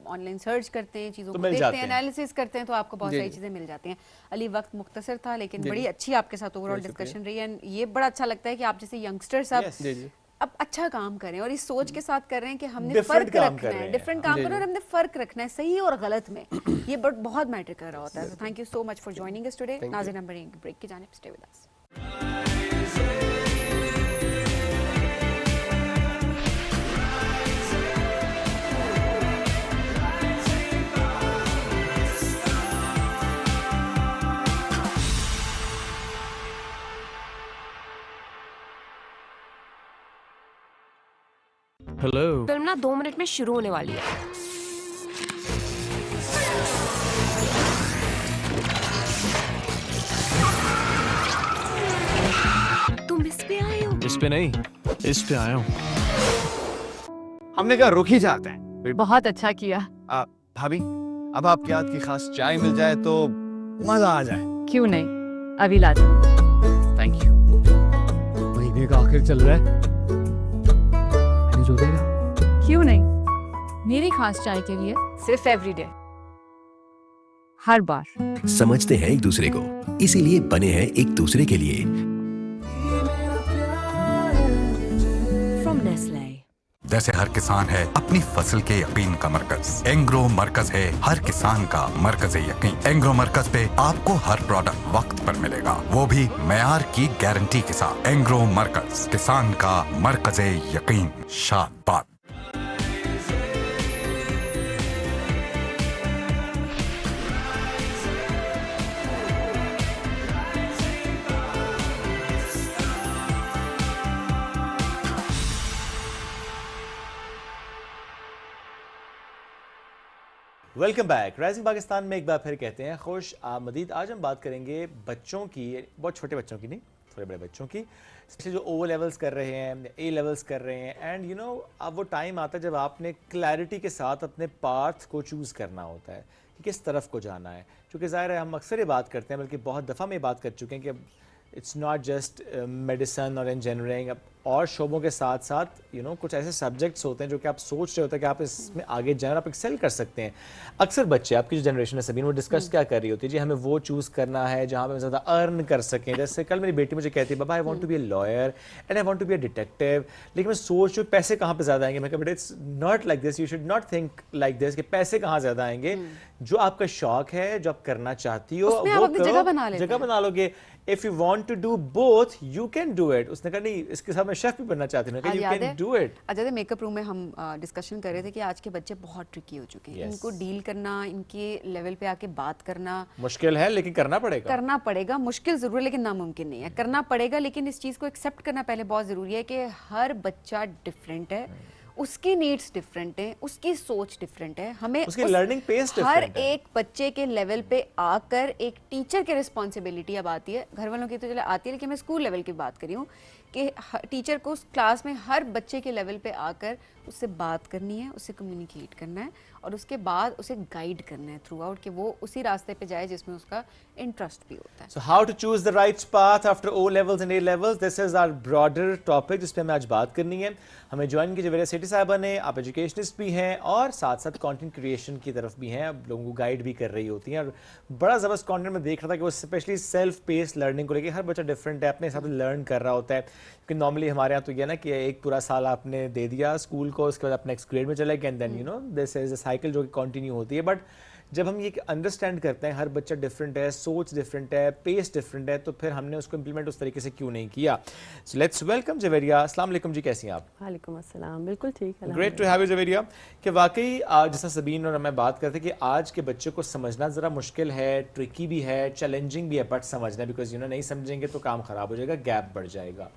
ऑनलाइन सर्च करते हैं, चीज़ों को देखते हैं, एनालिसिस करते हैं, तो आपको बहुत सारी चीज़ें मिल जाती हैं। अली, वक्त मुख्तसर था लेकिन बड़ी अच्छी आपके साथ ओवरऑल डिस्कशन रही है। ये बड़ा अच्छा लगता है कि आप जैसे यंगस्टर्स अब अच्छा काम करें और इस सोच के साथ कर रहे हैं कि हमने फर्क रखना है, डिफरेंट काम करना है और हमने फर्क रखना है सही और गलत में। ये बहुत मैटर कर रहा होता है। Thank you so much for joining us today. नाज़रीन, हम बढ़ेंगे ब्रेक की जानिब, stay with us. Hello. Film ना 2 मिनट में शुरू होने वाली है। तुम इस पे आए हो? इस पे नहीं, इस पे आया हूँ। हमने कहा रुक ही जाते हैं। बहुत अच्छा किया। भाभी, अब आपके हाथ की खास चाय मिल जाए तो मजा आ जाए। क्यों नहीं, अभी ला दो। Thank you. महीने का आखिर चल रहा है, जो देगा। क्यों नहीं, मेरी खास चाय के लिए सिर्फ एवरीडे, हर बार। समझते हैं एक दूसरे को, इसीलिए बने हैं एक दूसरे के लिए। From Nestle. जैसे हर किसान है अपनी फसल के यकीन का मरकज, एंग्रो मरकज है हर किसान का मरकज यकीन। एंग्रो मरकज पे आपको हर प्रोडक्ट वक्त पर मिलेगा, वो भी मेयार की गारंटी के साथ। एंग्रो मरकज, किसान का मरकज यकीन। शाबाश। Welcome back. राइजिंग पाकिस्तान में एक बार फिर कहते हैं खुश आमदीद। आज हम बात करेंगे बच्चों की, बहुत छोटे बच्चों की नहीं, थोड़े बड़े बच्चों की, स्पेशली जो ओ लेवल्स कर रहे हैं, ए लेवल्स कर रहे हैं। एंड अब वो टाइम आता है जब आपने क्लैरिटी के साथ अपने पाथ को चूज़ करना होता है कि किस तरफ को जाना है। क्योंकि ज़ाहिर है हम अक्सर ये बात करते हैं, बल्कि बहुत दफ़ा में ये बात कर चुके हैं कि इट्स नॉट जस्ट मेडिसिन और इंजीनियरिंग, अब और शोबों के साथ साथ कुछ ऐसे सब्जेक्ट्स होते हैं जो कि आप सोच रहे होते हैं कि आप इसमें आगे जाएं और आप एक्सेल कर सकते हैं। अक्सर बच्चे, आपकी जो जनरेशन है सबीन, वो डिस्कस क्या कर रही होती है, जी हमें वो चूज़ करना है जहाँ पे हम ज़्यादा अर्न कर सकें। जैसे कल मेरी बेटी मुझे कहती है, बाबा I want to be a lawyer and I want to be a detective, लेकिन मैं सोच रही हूँ पैसे कहाँ पे ज़्यादा आएंगे। मैं कहा बेटा it's not like this, you should not think like this कि पैसे कहाँ ज़्यादा आएंगे। जो आपका शौक है, जो आप करना चाहती हो, उसमें वो आप अपनी जगह बना लोगे। If you want to do both you can do it. उसने कहा नहीं, इसके साथ मैं शेफ भी बनना चाहती हूँ। You can do it. अच्छा, मेकअप रूम में हम डिस्कशन कर रहे थे कि आज के बच्चे बहुत ट्रिकी हो चुके हैं। इनको डील करना, इनके लेवल पे आके बात करना मुश्किल है, लेकिन करना पड़ेगा। मुश्किल जरूर है लेकिन नामुमकिन नहीं है, करना पड़ेगा। लेकिन इस चीज़ को एक्सेप्ट करना पहले बहुत ज़रूरी है कि हर बच्चा डिफरेंट है, उसकी नीड्स डिफरेंट हैं, उसकी सोच डिफरेंट है। हमें उसकी लर्निंग पेस हर एक बच्चे के लेवल पे आकर एक टीचर की रिस्पॉन्सिबिलिटी अब आती है। घर वालों की तो चले आती है, लेकिन मैं स्कूल लेवल की बात कर रही हूँ कि टीचर को उस क्लास में हर बच्चे के लेवल पे आकर उससे बात करनी है, उससे कम्युनिकेट करना है और उसके बाद उसे गाइड करना है थ्रू आउट कि वो उसी रास्ते पे जाए जिसमें उसका इंटरेस्ट भी होता है। So how to choose the right path after O levels and A levels, this is our broader topic जिस पे हमें आज बात करनी है। हमें ज्वाइन कीजिए वेरिया सेठी साहबा ने, आप एजुकेशनिस्ट भी हैं और साथ साथ कंटेंट क्रिएशन की तरफ भी हैं, आप लोगों को गाइड भी कर रही होती हैं। और बड़ा ज़बरदस्त कंटेंट में देख रहा था कि वो स्पेशली सेल्फ पेस लर्निंग को लेकर हर बच्चा डिफरेंट है, अपने हिसाब से लर्न कर रहा होता है। क्योंकि नॉर्मली हमारे यहाँ तो ये ना कि एक पूरा साल आपने दे दिया स्कूल को, उसके बाद आप नेक्स्ट ग्रेड में चले गए and then this is a cycle जो कि कंटिन्यू होती है। बट जब हम ये अंडरस्टैंड करते हैं हर बच्चा डिफरेंट है, सोच डिफरेंट है, पेस डिफरेंट है, तो फिर हमने उसको इम्प्लीमेंट उस तरीके से क्यों नहीं किया। So let's welcome Javeria. अस्सलाम वालेकुम जी, कैसी हैं आप? वालेकुम अस्सलाम, बिल्कुल ठीक है। Great to have you Javeria. कि वाकई जैसा सबीन और मैं बात करते हैं कि आज के बच्चे को समझना ज़रा मुश्किल है, ट्रिकी भी है, चैलेंजिंग भी है, बट समझना, बिकॉज नहीं समझेंगे तो काम ख़राब हो जाएगा, गैप बढ़ जाएगा।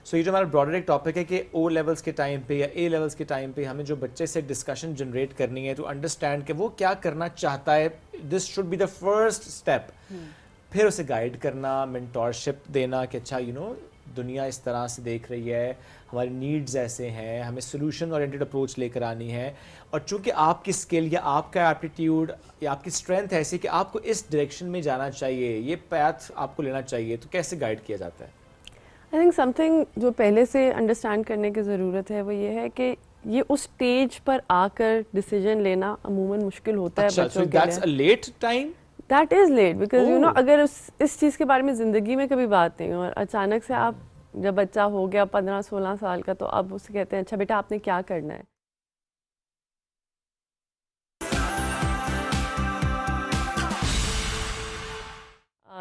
सो ये जो हमारा ब्रॉडर एक टॉपिक है कि ओ लेवल्स के टाइम पे या ए लेवल्स के टाइम पे हमें जो बच्चे से डिस्कशन जनरेट करनी है टू अंडरस्टैंड कि वो क्या करना चाहता है, this should be the first step. फिर उसे गाइड करना, मेंटोरशिप देना कि अच्छा दुनिया इस तरह से देख रही है, हमारी नीड्स ऐसे हैं, हमें सोल्यूशन ओरिएंटेड अप्रोच लेकर आनी है। और चूंकि आपकी स्किल या आपका एप्टीट्यूड या आपकी स्ट्रेंथ ऐसी कि आपको इस डायरेक्शन में जाना चाहिए, ये पैथ आपको लेना चाहिए, तो कैसे गाइड किया जाता है? आई थिंक समथिंग जो पहले से अंडरस्टैंड करने की ज़रूरत है वो ये है कि ये उस स्टेज पर आकर डिसीजन लेना अमूमन मुश्किल होता है बच्चों के लिए। That's a late time? That is late because अगर इस चीज़ के बारे में ज़िंदगी में कभी बात नहीं हो और अचानक से आप जब बच्चा हो गया 15-16 साल का, तो आप उससे कहते हैं अच्छा बेटा आपने क्या करना है।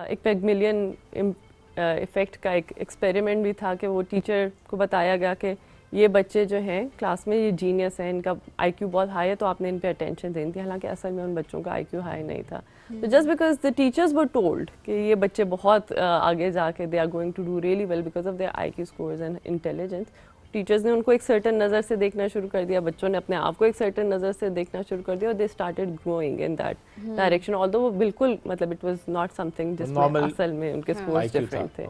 एक पेगमिलियन इफ़ेक्ट का एक एक्सपेरिमेंट भी था कि वो टीचर को बताया गया कि ये बच्चे जो हैं क्लास में ये जीनियस हैं, इनका आईक्यू बहुत हाई है, तो आपने इन पे अटेंशन देनी थी। हालांकि असल में उन बच्चों का आईक्यू हाई नहीं था। तो just because the teachers were told कि ये बच्चे बहुत आगे जाके they are going to do really well because of their IQ scores and intelligence, teachers ने उनको एक सर्टन नज़र से देखना शुरू कर दिया, बच्चों ने अपने आप को एक सर्टन नज़र से देखना शुरू कर दिया और they started growing in that direction. Although वो बिल्कुल इट वाज नॉट समथिंग जिसमें असल में उनके स्कोर्स डिफरेंट थे।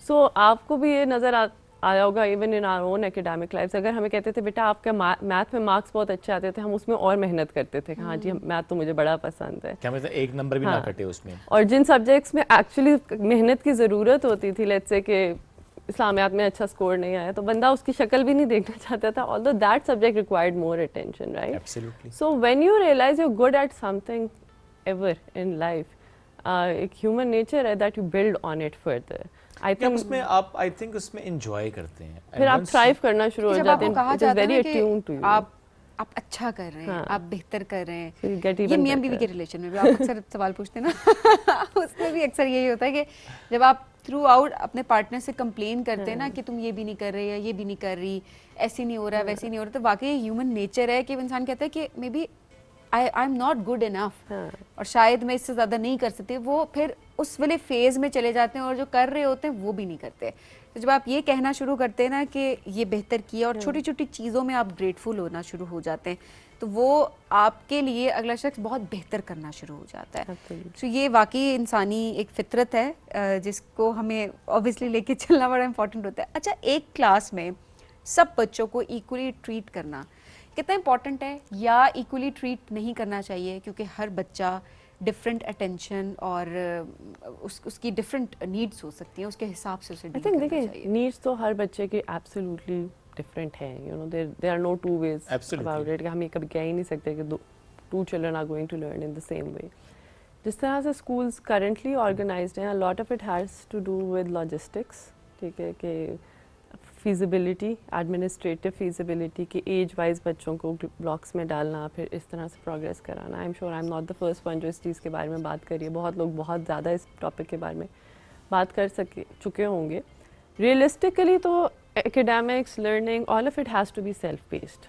सो आपको भी ये नज़र आया होगा even in our own academic life. अगर हमें कहते थे बेटा आपके मैथ में मार्क्स बहुत अच्छे आते थे, हम उसमें और मेहनत करते थे। हाँ जी, मैथ तो मुझे बड़ा पसंद है, क्या मतलब एक नंबर भी ना कटे उसमें। और जिन सब्जेक्ट्स में एक्चुअली मेहनत की ज़रूरत होती थी, लेट्स से कि इस्लामियात में अच्छा स्कोर नहीं आया, तो बंदा उसकी शक्ल भी नहीं देखना चाहता था, although that subject required more attention, right? Absolutely. So when you realize you good at something ever in life, एक ह्यूमन नेचर है that you build on it further. I think उसमें एंजॉय करते हैं, फिर आप थ्राइव करना शुरू हो जाते हैं। It is very attuned to you. आप अच्छा कर रहे हैं, हाँ। आप बेहतर कर रहे हैं। ये मियां बीवी के रिलेशन में भी आप अक्सर सवाल पूछते हैं ना उसमें भी अक्सर यही होता है कि जब आप थ्रू आउट अपने पार्टनर से कंप्लेन करते हैं ना कि तुम ये भी नहीं कर रहे या ये भी नहीं कर रही, ऐसे नहीं हो रहा, वैसे नहीं हो रहा, तो वाकई ह्यूमन नेचर है कि इंसान कहता है कि maybe I am not good enough और शायद मैं इससे ज़्यादा नहीं कर सकती। वो फिर उस वाले फेज में चले जाते हैं और जो कर रहे होते हैं वो भी नहीं करते। तो जब आप ये कहना शुरू करते हैं ना कि ये बेहतर किया और छोटी छोटी चीज़ों में आप ग्रेटफुल होना शुरू हो जाते हैं, तो वो आपके लिए अगला शख्स बहुत बेहतर करना शुरू हो जाता है। तो ये वाकई इंसानी एक फितरत है जिसको हमें ऑब्वियसली लेके चलना बड़ा इंपॉर्टेंट होता है। अच्छा, एक क्लास में सब बच्चों को इक्वली ट्रीट करना कितना इंपॉर्टेंट है, या इक्वली ट्रीट नहीं करना चाहिए क्योंकि हर बच्चा डिफरेंट अटेंशन और उसकी डिफरेंट नीड्स हो सकती हैं, उसके हिसाब से उसे डील करना चाहिए। देखिए नीड्स तो हर बच्चे की एब्सोल्युटली डिफरेंट है, you know there are no two ways about it. हम ये कभी कह ही नहीं सकते कि two children are going to learn in the same way. जिस तरह से स्कूल्स करंटली ऑर्गेनाइज्ड हैं, lot of it has to do with logistics, ठीक है, कि फीजिबिलिटी, एडमिनिस्ट्रेटिव फीजिबिलिटी कि एज वाइज बच्चों को ब्लॉक्स में डालना, फिर इस तरह से प्रोग्रेस कराना। I am sure I am not the first one जो इस चीज़ के बारे में बात करिए, बहुत लोग बहुत ज़्यादा इस टॉपिक के बारे में बात कर चुके होंगे। रियलिस्टिकली तो academics, learning, all of it has to be self-paced.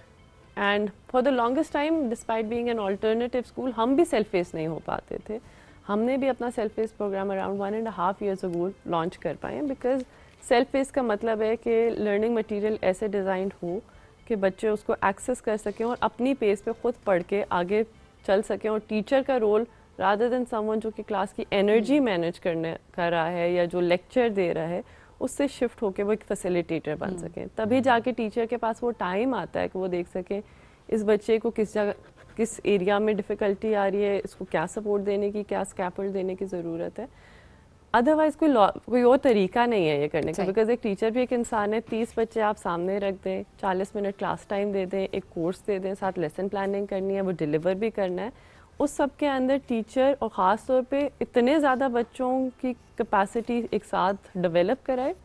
And for the longest time, despite being an alternative school, हम भी self-paced नहीं हो पाते थे। हमने भी अपना self-paced program around 1.5 years ago launch कर पाए, because self-paced का मतलब है कि learning material ऐसे designed हो कि बच्चे उसको access कर सकें और अपनी pace पे खुद पढ़ के आगे चल सकें, और teacher का role rather than someone जो कि class की energy manage कर रहा है या जो lecture दे रहा है, उससे शिफ्ट होके वो एक फैसिलिटेटर बन सकें। तभी जाके टीचर के पास वो टाइम आता है कि वो देख सके इस बच्चे को किस जगह, किस एरिया में डिफ़िकल्टी आ रही है, इसको क्या सपोर्ट देने की, क्या स्कैफोल्ड देने की ज़रूरत है। अदरवाइज़ कोई और तरीका नहीं है ये करने का, बिकॉज एक टीचर भी एक इंसान है। 30 बच्चे आप सामने रख दें, 40 मिनट क्लास टाइम दे दें, एक कोर्स दे दें, साथ लेसन प्लानिंग करनी है, वो डिलीवर भी करना है। उस सब के अंदर टीचर और ख़ास तौर पे इतने ज़्यादा बच्चों की कैपेसिटी एक साथ डेवलप कराए,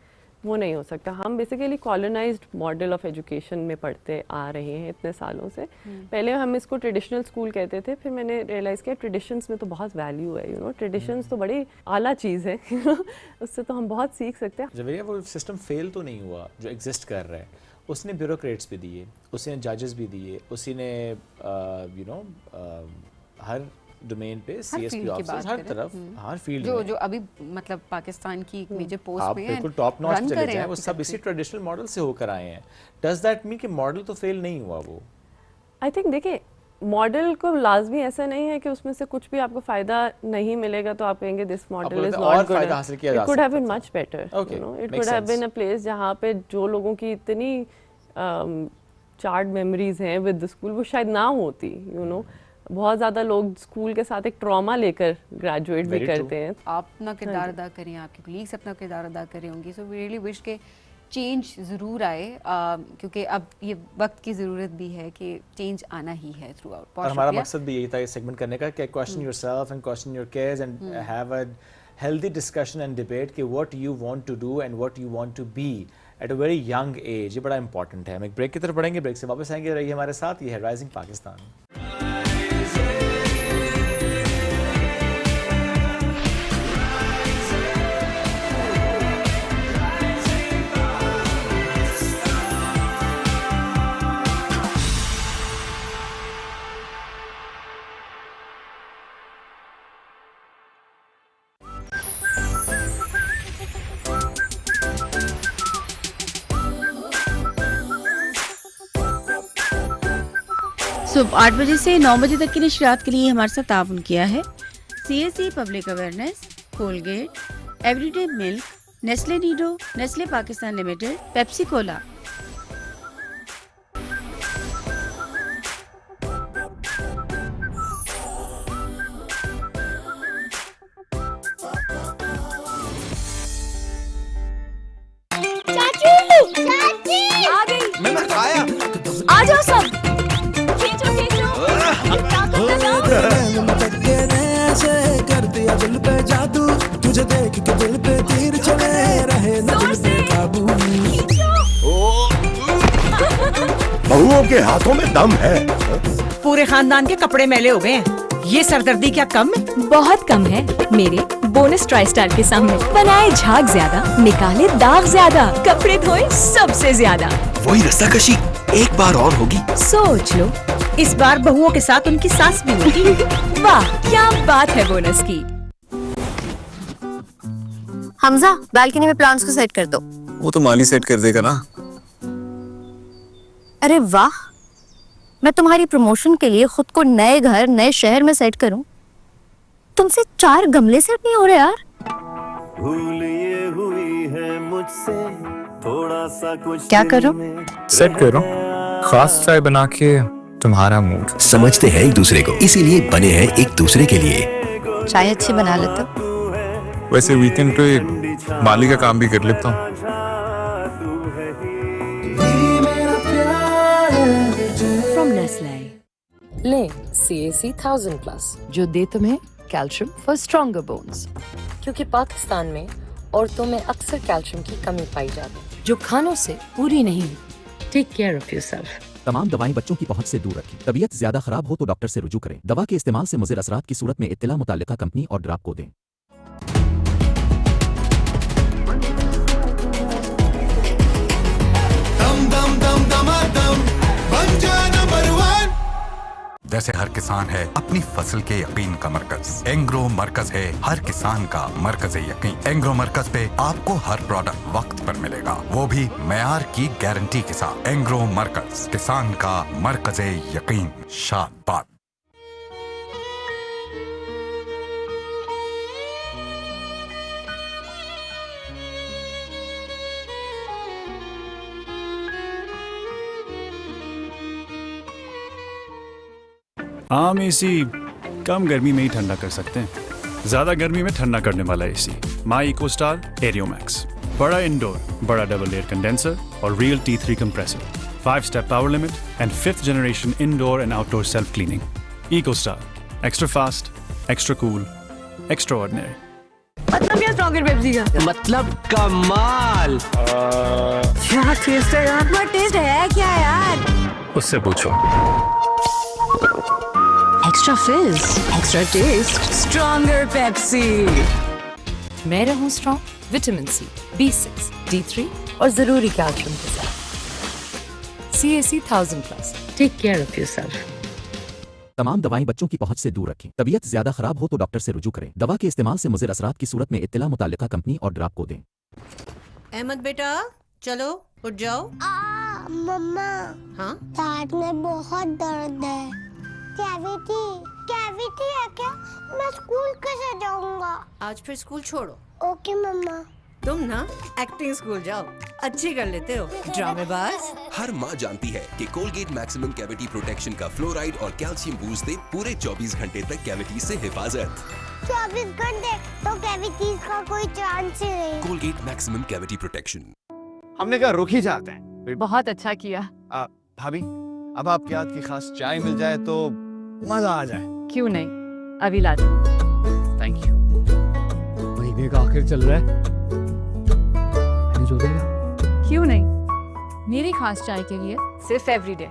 वो नहीं हो सकता। हम basically colonised model of education में पढ़ते आ रहे हैं इतने सालों से। पहले हम इसको ट्रेडिशनल स्कूल कहते थे, फिर मैंने रियलाइज़ किया ट्रेडिशंस में तो बहुत वैल्यू है, यू नो, ट्रेडिशंस तो बड़ी आला चीज़ है, उससे तो हम बहुत सीख सकते हैं। जब वो सिस्टम फेल तो नहीं हुआ जो एग्जिस्ट कर रहा है, उसने ब्यूरोक्रेट्स भी दिए, उसने जजेस भी दिए, उसी ने यू नो हर डोमेन पे सीएसपी ऑफिसर्स हर तरफ, हर फील्ड जो अभी मतलब पाकिस्तान की एक मेजर पोस्ट आप पे हैं, बिल्कुल टॉप नॉच चले जाएं, वो सब इसी ट्रेडिशनल मॉडल से होकर आए हैं। डज दैट मीन कि मॉडल तो फेल नहीं हुआ? वो आई थिंक देखिए, मॉडल को लाजमी ऐसा नहीं है कि उसमें से कुछ भी आपको फायदा नहीं मिलेगा तो आप कहेंगे this model is not good. It could have been much better, you know, it could have been a place जहाँ पे जो लोगों की इतनी चार्ड मेमोरीज हैं विद द स्कूल वो शायद ना होती, यू नो। बहुत ज़्यादा लोग स्कूल के साथ एक ट्रॉमा लेकर ग्रेजुएट भी करते हैं। आप अपना किरदार अदा करें, आपके कलीग्स अपना किरदार अदा कर रहे होंगे, सो वी रियली विश के चेंज ज़रूर आए, क्योंकि अब ये वक्त की ज़रूरत भी है कि चेंज आना ही है थ्रू आउट। और हमारा मकसद भी यही था इस सेगमेंट करने का कि question yourself and question your cares and have a healthy discussion and debate कि what you want to do and what you want to be at a very young age. ये बड़ा इंपॉर्टेंट है। हम एक break की तरफ बढ़ेंगे, break से वापस आएंगे, रहिए हमारे साथ। ये है राइजिंग पाकिस्तान। सुबह 8 बजे से 9 बजे तक की नशरियात के लिए हमारे साथ ताउन किया है CSE public awareness, Colgate, everyday milk, Nestle Nido, Nestle Pakistan limited, Pepsi Cola. आ जाओ सब, खींचो खींचो, कर दिया दिल पे जादू, तुझे देख के दिल पे तीर चले रहे न दिल पे काबू। बहुओं के हाथों में दम है। पूरे खानदान के कपड़े मैले हो गए हैं, ये सरदर्दी क्या कम है? बहुत कम है मेरे बोनस ट्राई स्टार के सामने। बनाए झाग ज्यादा, निकाले दाग ज्यादा, कपड़े धोए सबसे ज्यादा। वही रस्साकशी एक बार और होगी। सोच लो, इस बार बहुओं के साथ उनकी सास भी होगी। वाह क्या बात है बोनस की। हमजा बालकनी में प्लांट्स को सेट कर दो। वो तो माली सेट कर देगा ना। अरे वाह, मैं तुम्हारी प्रमोशन के लिए खुद को नए घर नए शहर में सेट करूं, तुमसे 4 गमले सेट नहीं हो रहे यार। भूल ये हुई है मुझसे थोड़ा सा कुछ क्या करो? सेट करो खास चाय बना के तुम्हारा मूड। समझते हैं एक दूसरे को, इसीलिए बने हैं एक दूसरे के लिए। चाय अच्छी बना लेते हो। वैसे वीकेंड पे माली का काम भी कर लेता हूँ। From Nestle. ले CAC 1000+ जो दे तुम्हें कैल्शियम फॉर स्ट्रॉन्गर बोन्स, क्योंकि पाकिस्तान में औरतों में अक्सर कैल्शियम की कमी पाई जाती है जो खानों से पूरी नहीं। Take care of yourself. तमाम दवाएं बच्चों की पहुंच से दूर रखें। तबीयत ज्यादा खराब हो तो डॉक्टर से रुजू करें। दवा के इस्तेमाल से मुज़िर असरात की सूरत में इत्तला मुताल्लिका कंपनी और ड्राप को दें। जैसे हर किसान है अपनी फसल के यकीन का मरकज, एंग्रो मरकज है हर किसान का मरकज यकीन। एंग्रो मरकज पे आपको हर प्रोडक्ट वक्त पर मिलेगा, वो भी मेयार की गारंटी के साथ। एंग्रो मरकज, किसान का मरकज यकीन। शाबाश। आम एसी कम गर्मी में ही ठंडा कर सकते हैं, ज्यादा गर्मी में ठंडा करने वाला AC my Eco Star Aero Max. बड़ा इंडोर, बड़ा डबल एयर कंडेंसर और real T3 compressor, 5 step power limit and 5th generation indoor and outdoor self cleaning. Eco Star, extra fast, extra cool, extraordinary. मतलब क्या stronger Pepsi का? मतलब कमाल। क्या test है यार? वो टेस्ट है क्या यार? उससे पूछो। एक्स्ट्रा फिज, एक्स्ट्रा टेस्ट, स्ट्रॉन्गर पेप्सी। मैं रहूं strong, vitamin C, B6, D3 और जरूरी कैल्शियम के साथ। CAC 1000+। Take care of yourself. तमाम दवाएं बच्चों की पहुंच से दूर रखें। तबीयत ज्यादा खराब हो तो डॉक्टर से रुजू करें। दवा के इस्तेमाल से मुज़िर असरात की सूरत में इत्तला मुताल्लिका कंपनी और ड्राप को दें। अहमद बेटा चलो उठ जाओ। मम्मा, हाँ दांत में बहुत दर्द है। कैविटी कैविटी है क्या? मैं स्कूल कैसे जाऊंगा? आज फिर स्कूल छोड़ो। ओके मम्मा। तुम ना एक्टिंग स्कूल जाओ, अच्छी कर लेते हो ड्रामेबाज। हर माँ जानती है कि कोलगेट मैक्सिमम कैविटी प्रोटेक्शन का फ्लोराइड और कैल्शियम बूस्ट दे पूरे 24 घंटे तक कैविटी से हिफाजत। 24 घंटे तो कैविटीज का कोई चांस ही नहीं। Colgate maximum cavity protection. हमने कहा रुक ही जाते हैं। बहुत अच्छा किया। भाभी, अब आपके हाथ की खास चाय मिल जाए तो मजा आ जाए। क्यों नहीं, अभी ला दो। Thank you. महीने का आखिर चल रहा है, मैंने जो देगा। क्यों नहीं, मेरी खास चाय के लिए सिर्फ एवरीडे,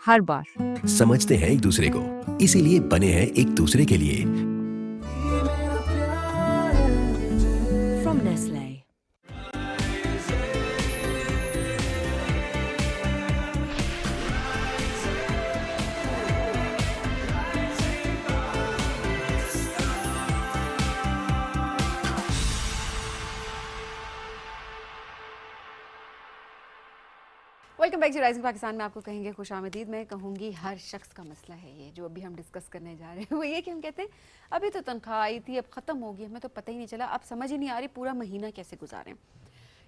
हर बार। समझते हैं एक दूसरे को, इसीलिए बने हैं एक दूसरे के लिए। From Nestle. Welcome back to Rising Pakistan में आपको कहेंगे खुशामदीद। मैं कहूँगी हर शख्स का मसला है ये जो अभी हम डिस्कस करने जा रहे हैं। वो ये कि हम कहते हैं अभी तो तनख्वाह आई थी, अब ख़त्म होगी, हमें तो पता ही नहीं चला, अब समझ ही नहीं आ रही पूरा महीना कैसे गुजारें।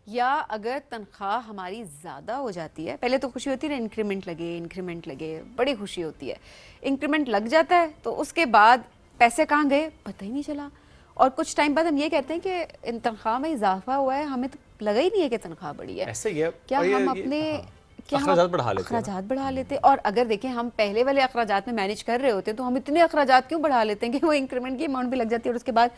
या अगर तनख्वाह हमारी ज़्यादा हो जाती है, पहले तो खुशी होती है ना, इंक्रीमेंट लगे, बड़ी खुशी होती है। इंक्रीमेंट लग जाता है तो उसके बाद पैसे कहाँ गए पता ही नहीं चला, और कुछ टाइम बाद हम ये कहते हैं कि तनख्वाह में इजाफा हुआ है, हमें तो लगा ही नहीं है कि तनख्वाह बढ़ी है। ऐसे ही है। क्या हम अपने अखराजात बढ़ा लेते हैं? और अगर देखें हम पहले वाले अखराजात में मैनेज कर रहे होते हैं तो हम इतने अखराजात क्यों बढ़ा लेते हैं कि वो इंक्रीमेंट की अमाउंट भी लग जाती है, और उसके बाद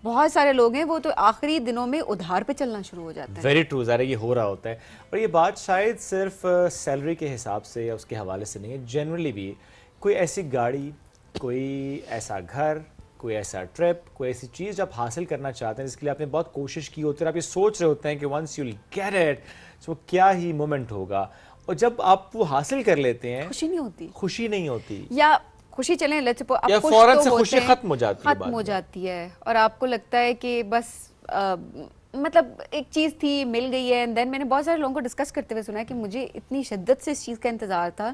बहुत सारे लोग हैं वो तो आखिरी दिनों में उधार पे चलना शुरू हो जाता है। वेरी ट्रू, ज़रा ये हो रहा होता है। और ये बात शायद सिर्फ सैलरी के हिसाब से या उसके हवाले से नहीं है, जनरली भी कोई ऐसी गाड़ी, कोई ऐसा घर, कोई ऐसा ट्रिप, कोई ऐसी चीज़ आप हासिल करना चाहते हैं जिसके लिए आपने बहुत कोशिश की होती है, आप ये सोच रहे होते हैं कि once you will get it तो क्या ही मोमेंट होगा, और जब आप वो हासिल कर लेते हैं खुशी नहीं होती। खुशी नहीं होती, या खुशी चले लेट्स सपोज या आप खुश फौरन तो से होते खुशी हैं, खत्म हो जाती है बाद खत्म हो में। जाती है और आपको लगता है कि बस मतलब एक चीज़ थी मिल गई है एंड देन मैंने बहुत सारे लोगों को डिस्कस करते हुए सुना है कि मुझे इतनी शिद्दत से इस चीज़ का इंतज़ार था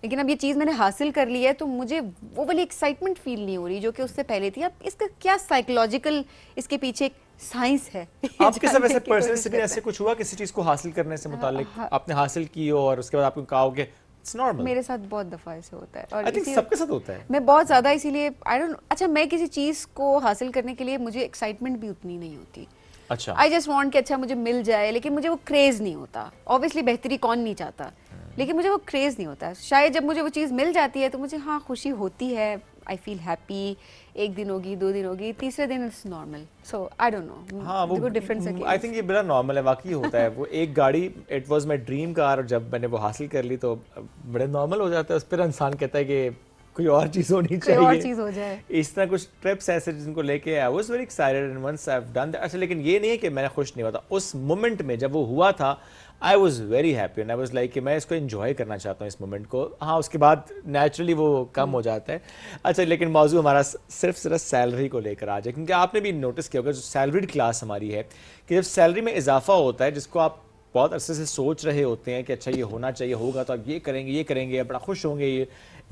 लेकिन अब ये चीज़ मैंने हासिल कर ली है तो मुझे वो वाली एक्साइटमेंट फील नहीं हो रही जो कि उससे पहले थी। अब इसका क्या साइकोलॉजिकल इसके पीछे एक साइंस है आपके साथ वैसे जानने की पर्सनल कोशिश से भी करते ऐसे कुछ हुआ किसी चीज़ को हासिल करने से मुतालिक हाँ। आपने हासिल की हो और उसके बाद आपको कहा हो कि इट्स हैं। नॉर्मल? मेरे साथ बहुत दफ़ा ऐसे होता है और आई थिंक इसी- सबके साथ होता है। मैं बहुत ज़्यादा इसीलिए आई डोंट अच्छा मैं किसी चीज़ को हासिल करने के लिए मुझे एक्साइटमेंट भी उतनी नहीं होती। अच्छा आई जस्ट वॉन्ट कि अच्छा मुझे मिल जाए लेकिन मुझे वो क्रेज़ नहीं होता। ऑब्वियसली बेहतरी कौन नहीं चाहता लेकिन मुझे वो क्रेज़ नहीं होता। शायद जब मुझे वो चीज़ मिल जाती है तो मुझे हाँ खुशी होती है, आई फील हैप्पी। एक दिन होगी, 2 दिन होगी, तीसरे दिन it's normal. So I don't know हाँ वो डिफरेंस है। आई थिंक ये बड़ा नॉर्मल है, वाकई होता है। वो एक गाड़ी it was my dream car और जब मैंने वो हासिल कर ली तो बड़े नॉर्मल हो जाता है। उस पर इंसान कहता है कि कोई और चीज़ होनी चाहिए, और चीज़ हो जाए। इस तरह कुछ ट्रिप्स ऐसे जिनको लेके I was very excited and once I have done that. अच्छा लेकिन ये नहीं है कि मैंने खुश नहीं हुआ था उस मोमेंट में जब वो हुआ था। I was very happy and I was like कि मैं इसको एंजॉय करना चाहता हूँ इस मोमेंट को। हाँ उसके बाद नेचुरली वो कम हो जाता है। अच्छा लेकिन मौजू हमारा सिर्फ सैलरी को लेकर आ जाए, क्योंकि आपने भी नोटिस किया होगा जो सैलरीड क्लास हमारी है कि जब सैलरी में इजाफा होता है जिसको आप बहुत अरसे से सोच रहे होते हैं कि अच्छा ये होना चाहिए, होगा तो आप ये करेंगे, बड़ा खुश होंगे, ये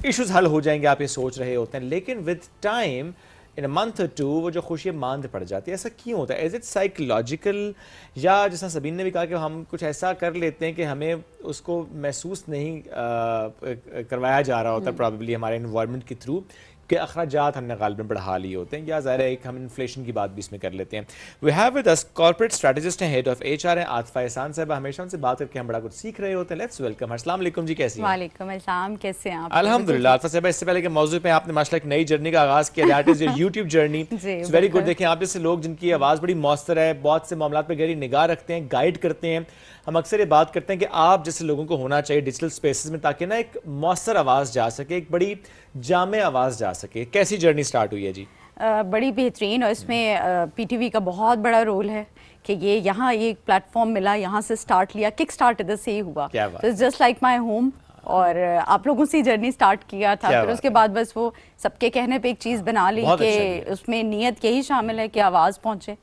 इश्यूज हल हो जाएंगे, आप ये सोच रहे होते हैं। लेकिन with time in a month और 2 वो जो खुशी मांद पड़ जाती है। ऐसा क्यों होता है? इज इट साइकोलॉजिकल या जैसा सबीन ने भी कहा कि हम कुछ ऐसा कर लेते हैं कि हमें उसको महसूस नहीं करवाया जा रहा होता प्रॉब्ली हमारे इन्वायरमेंट के थ्रू कि अखराजात हमने गालिबन बढ़ा लिए होते हैं, या ज़ाहिर है एक हम इन्फ्लेशन की बात भी इसमें कर लेते हैं। We have with us corporate strategist हैं, हेड ऑफ HR हैं आतिफा एहसान साहब। हमेशा उनसे बात करके हम बड़ा कुछ सीख रहे होते हैं। Let's welcome. अस्सलाम वालेकुम जी, कैसी हैं? वालेकुम अस्सलाम, कैसे हैं आप? अल्हम्दुलिल्लाह। आतिफा साहब इससे पहले के मौजू पे आपने माशाल्लाह एक नई जर्नी का आगाज़ किया, that is your YouTube journey. It's very good. देखें आप जैसे लोग जिनकी आवाज़ बड़ी मौसर है, बहुत से मामलों पर गहरी निगाह रखते हैं, गाइड करते हैं। हम अक्सर ये बात करते हैं कि आप जैसे लोगों को होना चाहिए डिजिटल स्पेसेस में ताकि ना एक मौसर आवाज़ जा सके, एक बड़ी जामे आवाज़ जा सके। कैसी जर्नी स्टार्ट हुई है जी? बड़ी बेहतरीन, और इसमें PTV का बहुत बड़ा रोल है कि ये यहाँ ये प्लेटफॉर्म मिला, यहाँ से स्टार्ट लिया, किक स्टार्ट इधर से ही हुआ। तो जस्ट लाइक माई होम, और आप लोगों से जर्नी स्टार्ट किया था, फिर उसके बाद बस वो सबके कहने पे एक चीज़ बना ली कि उसमें नीयत यही शामिल है कि आवाज़ पहुँचे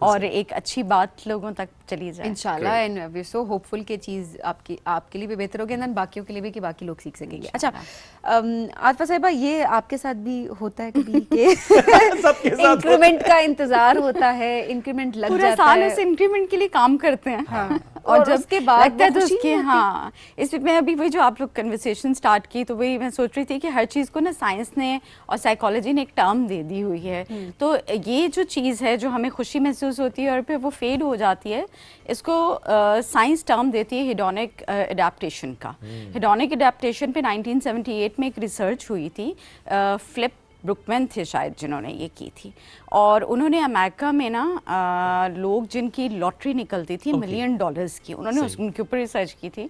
और एक अच्छी बात लोगों तक चली जाए इंशाल्लाह। एंड वी सो होपफुल कि चीज़ आपके लिए भी बेहतर होगी एंड बाकियों के लिए भी कि बाकी लोग सीख सकेंगे। अच्छा आतिफा साहिबा, ये आपके साथ भी होता है कभी कि इंक्रीमेंट का इंतजार होता है, इंक्रीमेंट लग पूरा जाता साल है, उस इंक्रीमेंट के लिए काम करते हैं। हाँ। और जब उसके बाद लगता है तो वो खुशी उसके नहीं हाँ इसमें मैं अभी वही जो आप लोग कन्वर्सेशन स्टार्ट की तो वही मैं सोच रही थी कि हर चीज़ को ना साइंस ने और साइकोलॉजी ने एक टर्म दे दी हुई है। तो ये जो चीज़ है जो हमें खुशी महसूस होती है और फिर वो फेड हो जाती है, इसको साइंस टर्म देती है हेडोनिक एडेप्टेशन का। हेडोनिक एडेप्टेशन पे 1978 में एक रिसर्च हुई थी, फ्लिप ब्रुकमैन थे शायद जिन्होंने ये की थी, और उन्होंने अमेरिका में ना लोग जिनकी लॉटरी निकलती थी $1 मिलियन की, उन्होंने उनके ऊपर रिसर्च की थी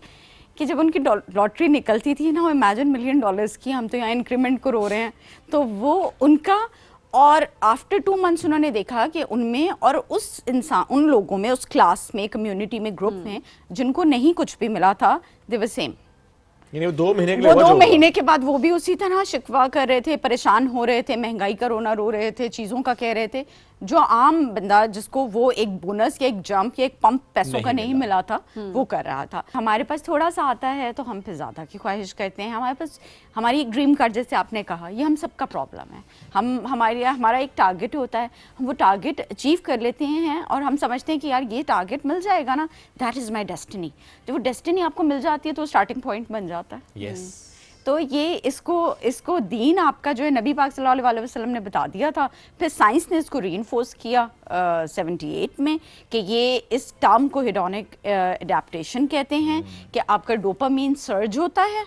कि जब उनकी लॉटरी निकलती थी ना, इमेजिन $1 मिलियन की, हम तो यहाँ इंक्रीमेंट को रो रहे हैं, तो वो उनका, और आफ्टर 2 मंथ्स उन्होंने देखा कि उनमें और उस इंसान उन लोगों में, उस क्लास में, कम्युनिटी में, ग्रुप में जिनको नहीं कुछ भी मिला था, दे वर सेम। यानी वो 2 महीने के लिए 2 महीने के बाद वो भी उसी तरह शिकवा कर रहे थे, परेशान हो रहे थे, महंगाई का रोना रो रहे थे, चीज़ों का कह रहे थे। जो आम बंदा जिसको वो एक बोनस या एक जंप या एक पंप पैसों का नहीं मिला था, वो कर रहा था। हमारे पास थोड़ा सा आता है तो हम फिर ज़्यादा की ख्वाहिश करते हैं। हमारे पास हमारी एक ड्रीम कार, जैसे आपने कहा, ये हम सबका प्रॉब्लम है। हमारा एक टारगेट होता है, हम वो टारगेट अचीव कर लेते हैं और हम समझते हैं कि यार ये टारगेट मिल जाएगा ना, दैट इज़ माई डेस्टिनी। जब वो डेस्टिनी आपको मिल जाती है तो स्टार्टिंग पॉइंट बन जाता है। तो ये इसको दीन आपका जो है नबी पाक सल्लल्लाहु अलैहि वसल्लम ने बता दिया था, फिर साइंस ने इसको रीइंफोर्स किया 78 में कि ये इस टर्म को हेडोनिक एडेप्टेशन कहते हैं कि आपका डोपामीन सर्ज होता है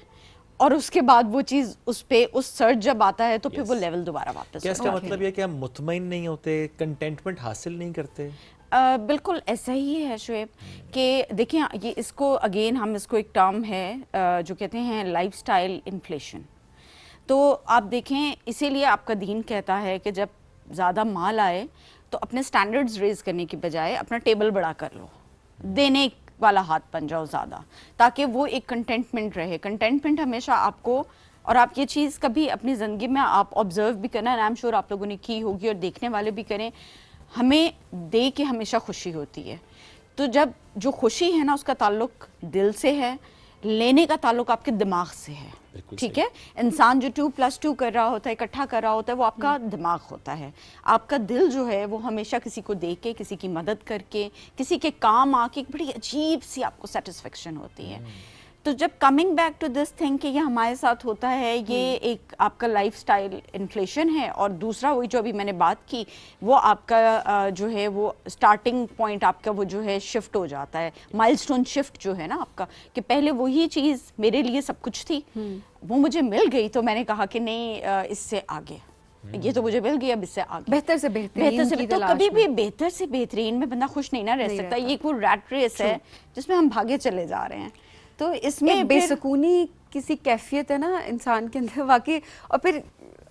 और उसके बाद वो चीज़ उस सर्ज जब आता है तो फिर वो लेवल दोबारा वापस। क्या इसका मतलब ये कि हम मुतमईन नहीं होते, कंटेंटमेंट हासिल नहीं करते? बिल्कुल ऐसा ही है शुएब कि देखिए ये इसको अगेन हम इसको एक टर्म है जो कहते हैं लाइफस्टाइल इन्फ्लेशन। तो आप देखें, इसीलिए आपका दीन कहता है कि जब ज़्यादा माल आए तो अपने स्टैंडर्ड्स रेज करने की बजाय अपना टेबल बड़ा कर लो, देने वाला हाथ बन जाओ ज़्यादा, ताकि वो एक कंटेंटमेंट रहे। कंटेंटमेंट हमेशा आपको और आप ये चीज़ कभी अपनी ज़िंदगी में आप ऑब्जर्व भी करना, आई एम श्योर आप लोगों ने की होगी और देखने वाले भी करें, हमें दे के हमेशा खुशी होती है। तो जब जो खुशी है ना उसका ताल्लुक दिल से है, लेने का ताल्लुक आपके दिमाग से है, ठीक है। इंसान जो 2+2 कर रहा होता है, इकट्ठा कर रहा होता है, वो आपका दिमाग होता है। आपका दिल जो है वो हमेशा किसी को दे के, किसी की मदद करके, किसी के काम आके एक बड़ी अजीब सी आपको सेटिस्फेक्शन होती है। तो जब coming back to this thing कि ये हमारे साथ होता है, ये एक आपका लाइफस्टाइल इन्फ्लेशन है, और दूसरा वही जो अभी मैंने बात की वो आपका जो है वो स्टार्टिंग पॉइंट आपका वो जो है शिफ्ट हो जाता है, माइलस्टोन शिफ्ट जो है ना आपका, कि पहले वही चीज़ मेरे लिए सब कुछ थी, वो मुझे मिल गई तो मैंने कहा कि नहीं इससे आगे, ये तो मुझे मिल गई, अब इससे आगे बेहतर से बेहतरीन तो कभी भी बेहतर से बेहतरीन में बंदा खुश नहीं ना रह सकता। ये एक वो रैट रेस है जिसमें हम भागे चले जा रहे हैं। तो इसमें बेसुकूनी किसी कैफियत है ना इंसान के अंदर वाकई, और फिर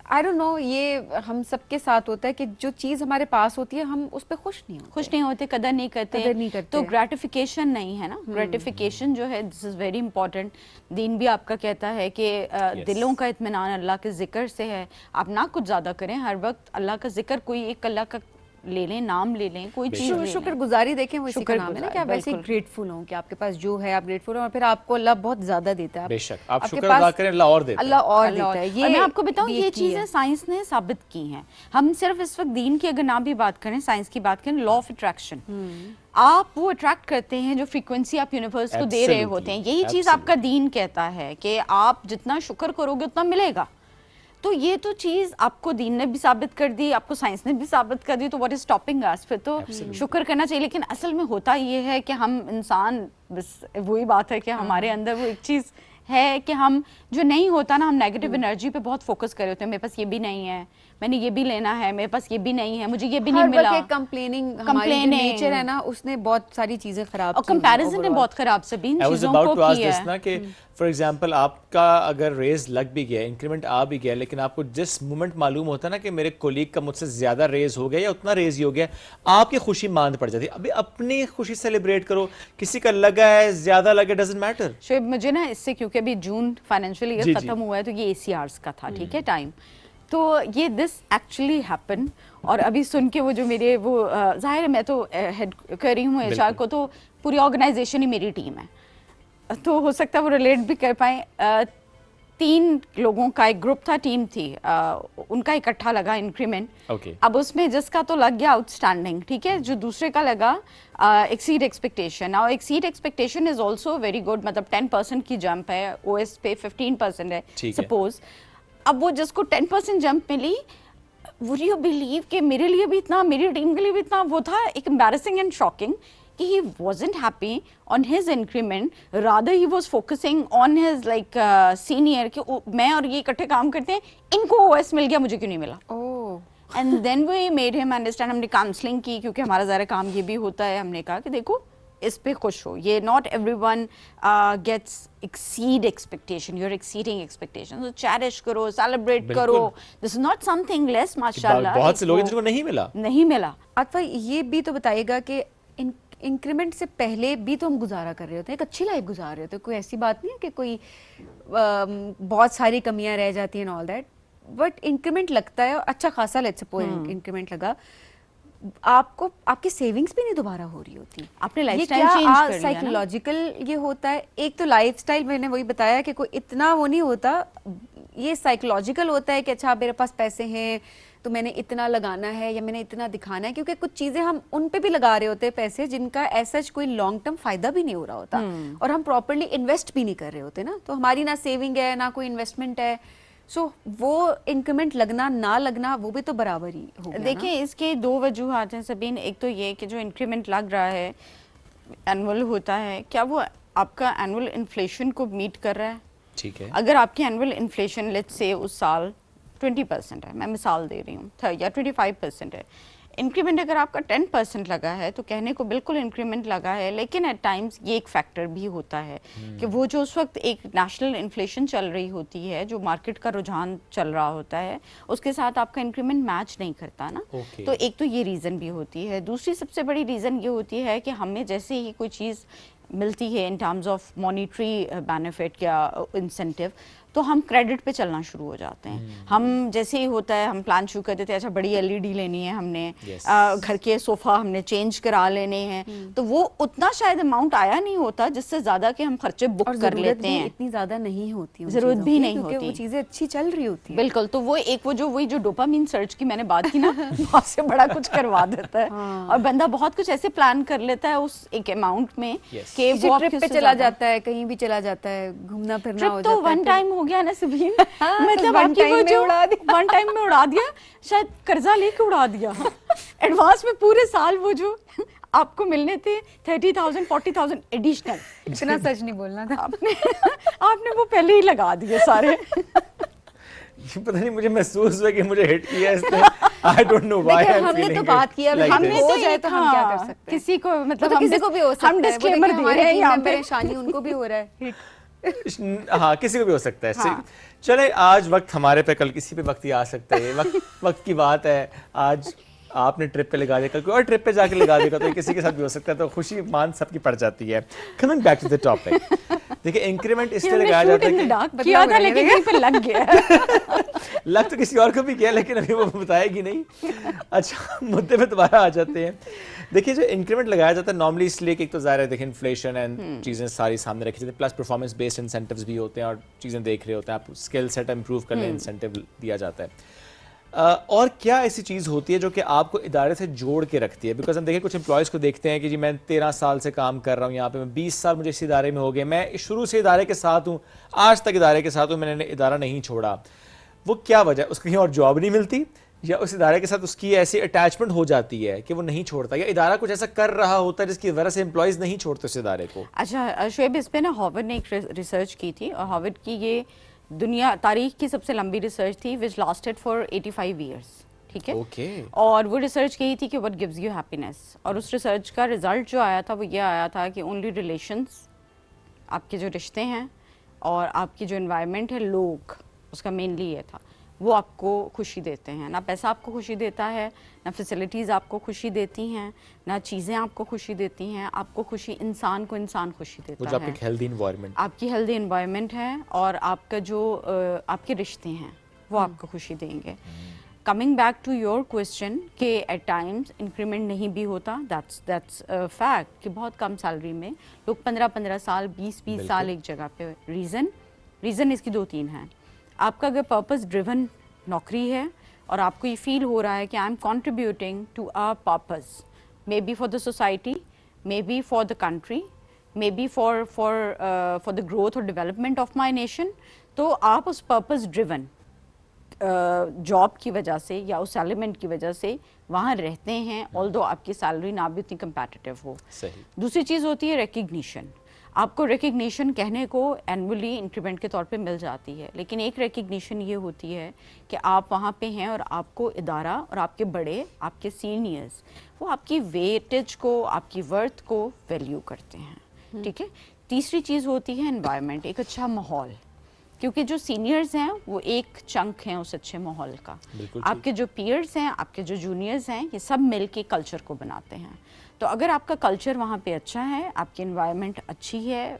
आई डोंट नो, ये हम सबके साथ होता है कि जो चीज़ हमारे पास होती है हम उस पर खुश नहीं होते, कदर नहीं करते। तो ग्रेटिफिकेशन नहीं है ना, ग्रेटिफिकेशन जो है दिस इज़ वेरी इंपॉर्टेंट। दीन भी आपका कहता है कि दिलों का इत्मीनान अल्लाह के जिक्र से है। आप ना कुछ ज़्यादा करें, हर वक्त अल्लाह का जिक्र, कोई एक अल्लाह का ले लें, नाम ले लें, कोई चीज़ शुक्रगुजारी देखें, वो इसी का नाम है ना कि आप वैसे ग्रेटफुल हो कि आपके पास जो है आप ग्रेटफुल हो, और फिर आपको अल्लाह बहुत ज़्यादा देता है। बेशक आप शुक्र अदा करें, अल्लाह और देता है। ये मैं आपको बताऊं, ये चीज़ें साइंस ने साबित की हैं। हम सिर्फ इस वक्त दीन की अगर ना भी बात करें, साइंस की बात करें, लॉ ऑफ अट्रैक्शन, आप वो अट्रैक्ट करते हैं जो फ्रीक्वेंसी आप यूनिवर्स को दे रहे होते हैं। यही चीज़ आपका दीन कहता है कि आप जितना शुक्र करोगे उतना मिलेगा। तो ये तो चीज़ आपको दीन ने भी साबित कर दी, आपको साइंस ने भी साबित कर दी, तो व्हाट इज स्टॉपिंग अस? फिर तो शुक्र करना चाहिए। लेकिन असल में होता ये है कि हम इंसान, बस वही बात है कि हमारे अंदर वो एक चीज़ है कि हम जो नहीं होता ना, हम नेगेटिव एनर्जी पे बहुत फोकस कर रहे होते हैं। मेरे पास ये भी नहीं है, मैंने ये भी लेना है, मेरे पास ये भी नहीं है, मुझे ये भी नहीं मिला। कंप्लेनिंग हमारी जो नेचर है ना, उसने बहुत सारी चीजें खराब और कंपैरिजन ने बहुत खराब से भी इन चीजों को किया है ना कि फॉर एग्जांपल आपका अगर रेज लग भी गया, इंक्रीमेंट आ भी गया, लेकिन आपको जिस मोमेंट मालूम होता है ना कि मेरे कोलीग का मुझसे ज्यादा रेज हो गया या उतना रेज ही हो गया, आपकी खुशी मांद पड़ जाती है। अभी अपनी खुशी सेलिब्रेट करो, किसी का लगा है ज्यादा लगे, डजंट मैटर। शोएब, मुझे ना इससे, क्योंकि अभी जून फाइनेंशियल ईयर खत्म हुआ है, तो ये ACRs का था, ठीक है, टाइम, तो ये दिस एक्चुअली हैपन। और अभी सुन के वो जो मेरे वो जाहिर है मैं तो हेड कर रही हूँ HR को, तो पूरी ऑर्गेनाइजेशन ही मेरी टीम है, तो हो सकता है वो रिलेट भी कर पाए। 3 लोगों का एक ग्रुप था, टीम थी, उनका इकट्ठा लगा इंक्रीमेंट। अब उसमें जिसका तो लग गया आउटस्टैंडिंग, ठीक है, जो दूसरे का लगा एक्सीड एक्सपेक्टेशन। और exceed expectation is also very good, मतलब 10% की जंप है, OS पे 15% है सपोज। अब वो जिसको 10% जंप मिली, वुड यू बिलीव कि मेरे लिए भी इतना, मेरी टीम के लिए भी इतना वो था, एक एम्बैरेसिंग एंड शॉकिंग कि he wasn't happy on his increment, rather he was focusing on his like senior कि मैं और ये इकट्ठे काम करते हैं, इनको OS मिल गया, मुझे क्यों नहीं मिला। And then we made him understand, हमने काउंसलिंग की, क्योंकि हमारा ज़रा काम ये भी होता है। हमने कहा कि देखो इस पे खुश हो, ये not everyone gets exceed expectation, you are exceeding expectation, तो चेरिश करो, सेलिब्रेट करो, this is not something less. माशाल्लाह बहुत से लोग हैं जिनको नहीं मिला। अथवा ये भी तो बताइएगा कि इंक्रीमेंट से पहले भी तो हम गुजारा कर रहे होते हैं, एक अच्छी लाइफ गुजार रहे होते हैं, कोई ऐसी बात नहीं है कि कोई बहुत सारी कमियां रह जाती हैं ऑल दैट, बट इंक्रीमेंट लगता है अच्छा खासा, लेट्स सपोज इंक्रीमेंट लगा, आपको आपकी सेविंग्स भी नहीं दोबारा हो रही होती, आपने लाइफस्टाइल चेंज कर लिया। साइकोलॉजिकल ये होता है, एक तो लाइफस्टाइल मैंने वही बताया कि कोई इतना वो नहीं होता, ये साइकोलॉजिकल होता है कि अच्छा मेरे पास पैसे हैं तो मैंने इतना लगाना है या मैंने इतना दिखाना है, क्योंकि कुछ चीजें हम उन पे भी लगा रहे होते हैं पैसे जिनका ऐसा कोई लॉन्ग टर्म फायदा भी नहीं हो रहा होता, और हम प्रॉपरली इन्वेस्ट भी नहीं कर रहे होते ना, तो हमारी ना सेविंग है ना कोई इन्वेस्टमेंट है। सो वो इंक्रीमेंट लगना ना लगना वो भी तो बराबर ही होगा। देखिए इसके 2 वजूहात हैं सबीन। एक तो ये कि जो इंक्रीमेंट लग रहा है एनुअल होता है, क्या वो आपका एनुअल इन्फ्लेशन को मीट कर रहा है? ठीक है, अगर आपकी एनुअल इन्फ्लेशन लेट्स से उस साल 20% है, मैं मिसाल दे रही हूँ, या 25% है, इंक्रीमेंट अगर आपका 10% लगा है तो कहने को बिल्कुल इंक्रीमेंट लगा है, लेकिन एट टाइम्स ये एक फैक्टर भी होता है कि वो जो उस वक्त एक नेशनल इन्फ्लेशन चल रही होती है, जो मार्केट का रुझान चल रहा होता है, उसके साथ आपका इंक्रीमेंट मैच नहीं करता ना। तो एक तो ये रीज़न भी होती है। दूसरी सबसे बड़ी रीज़न ये होती है कि हमें जैसे ही कोई चीज़ मिलती है in terms of monetary benefit या इंसेंटिव, तो हम क्रेडिट पे चलना शुरू हो जाते हैं। हम जैसे ही होता है हम प्लान शुरू कर देते हैं, अच्छा बड़ी एलईडी लेनी है हमने, घर के सोफा हमने चेंज करा लेने हैं, तो वो उतना शायद अमाउंट आया नहीं होता जिससे ज्यादा के हम खर्चे बुक कर लेते हैं। इतनी ज्यादा नहीं होती, जरूरत भी नहीं होती, वो चीजें अच्छी चल रही होती है। बिल्कुल, तो वो एक वो जो वही जो डोपामीन सर्च की मैंने बात की ना, बहुत से बड़ा कुछ करवा देता है। और बंदा बहुत कुछ ऐसे प्लान कर लेता है उस एक अमाउंट में कि वो ट्रिप पे चला जाता है, कहीं भी चला जाता है, घूमना फिरना हो जाता है। तो वन टाइम हो गया ना सुबीन, मतलब आपकी वो जो वन टाइम में उड़ा दिया, शायद कर्जा लेके उड़ा दिया एडवांस में पूरे साल वो जो आपको मिलने थे 30,000 40,000 एडिशनल। इतना सच नहीं बोलना था आपने वो पहले ही लगा दिए सारे। पता नहीं मुझे महसूस हुआ कि मुझे हिट किया इसने। I don't know why I'm हमने feeling तो बात किया, like हमने this. हो जाए तो हम क्या कर सकते हैं? किसी को मतलब किसी को भी हो सकता है, हम डिस्क्लेमर दे रहे हैं यहाँ पे, परेशानी उनको भी हो रहा है हिट। हाँ, किसी को भी हो सकता है। हाँ। चले, आज वक्त हमारे पे, कल किसी पे वक्त ही आ सकता है। वक्त की बात है। आज आपने ट्रिप पे लगा दिया, कल कोई और ट्रिप पे जाके लगा देगा, तो किसी के साथ भी हो सकता है, तो खुशी मान सबकी पड़ जाती है। Coming back to the topic, देखिए इंक्रीमेंट इसलिए लगाया जाता है कि किया था लेकिन कहीं पे लग गया। लग तो किसी और को भी किया, लेकिन अभी वो बताएगी नहीं। अच्छा, मुद्दे पे दोबारा आ जाते हैं। देखिए, जो इंक्रीमेंट लगाया जाता है नॉर्मली इसलिए कि एक तो ज़ाहिर है, देखिए इन्फ्लेशन एंड चीज़ें सारी सामने रखी जाती है, प्लस परफॉर्मेंस बेस्ड इंसेंटिव्स भी होते हैं और चीज़ें देख रहे होते हैं, आप स्किल सेट इंप्रूव करने इंसेंटिव दिया जाता है। और क्या ऐसी चीज़ होती है जो कि आपको इदारे से जोड़ के रखती है? बिकॉज हम देखिए कुछ एम्प्लॉयज़ को देखते हैं कि जी मैं 13 साल से काम कर रहा हूँ यहाँ पे, मैं 20 साल मुझे इस इदारे में हो गए, मैं शुरू से इदारे के साथ हूँ, आज तक इदारे के साथ हूँ, मैंने इदारा नहीं छोड़ा। वो क्या वजह, उसको कहीं और जॉब नहीं मिलती, या उस इदारे के साथ उसकी ऐसी अटैचमेंट हो जाती है कि वो नहीं छोड़ता, या इदारा कुछ ऐसा कर रहा होता है जिसकी वजह से एम्प्लॉयज़ नहीं छोड़ते उस इदारे को? अच्छा शुएब, इस पे ना हार्वर्ड ने एक रिसर्च की थी, और हार्वर्ड की ये दुनिया तारीख की सबसे लंबी रिसर्च थी, विच लास्टेड फॉर 85 ईयर्स। ठीक है, और वो रिसर्च यही थी कि व्हाट गिव्स यू हैप्पीनेस, और उस रिसर्च का रिजल्ट जो आया था वो ये आया था कि ओनली रिलेशंस, आपके जो रिश्ते हैं और आपकी जो एनवायरनमेंट है, लोग, उसका मेनली ये था, वो आपको खुशी देते हैं। ना पैसा आपको खुशी देता है, ना फैसिलिटीज़ आपको खुशी देती हैं, ना चीज़ें आपको खुशी देती हैं, आपको खुशी, इंसान को इंसान खुशी देता है, आपकी हेल्दी एनवायरनमेंट, आपकी हेल्दी एनवायरनमेंट है, और आपका जो आपके रिश्ते हैं वो आपको खुशी देंगे। Coming back to your question कि एट टाइम्स इंक्रीमेंट नहीं भी होता, दैट्स फैक्ट कि बहुत कम सैलरी में लोग 15-15 साल 20-20 साल एक जगह पे। रीज़न इसकी 2-3 हैं। आपका अगर पर्पस ड्रिवन नौकरी है और आपको ये फील हो रहा है कि I am contributing to a purpose, maybe for the society, maybe for the country, maybe for the growth और डेवलपमेंट ऑफ माई नेशन, तो आप उस पर्पस ड्रिवन जॉब की वजह से या उस एलिमेंट की वजह से वहाँ रहते हैं, ऑल्दो आपकी सैलरी ना भी उतनी कंपैटिटिव हो। सही। दूसरी चीज़ होती है रिकग्निशन। आपको रिकग्निशन कहने को एनुअली इंक्रीमेंट के तौर पे मिल जाती है, लेकिन एक रिकग्निशन ये होती है कि आप वहाँ पे हैं और आपको इदारा और आपके बड़े, आपके सीनियर्स, वो आपकी वेटेज को, आपकी वर्थ को वैल्यू करते हैं। ठीक है। तीसरी चीज़ होती है एनवायरनमेंट, एक अच्छा माहौल, क्योंकि जो सीनियर्स हैं वो एक चंक हैं उस अच्छे माहौल का। आपके जो पीयर्स हैं, आपके जो जूनियर्स हैं, ये सब मिल के कल्चर को बनाते हैं। तो अगर आपका कल्चर वहाँ पे अच्छा है, आपकी एनवायरनमेंट अच्छी है,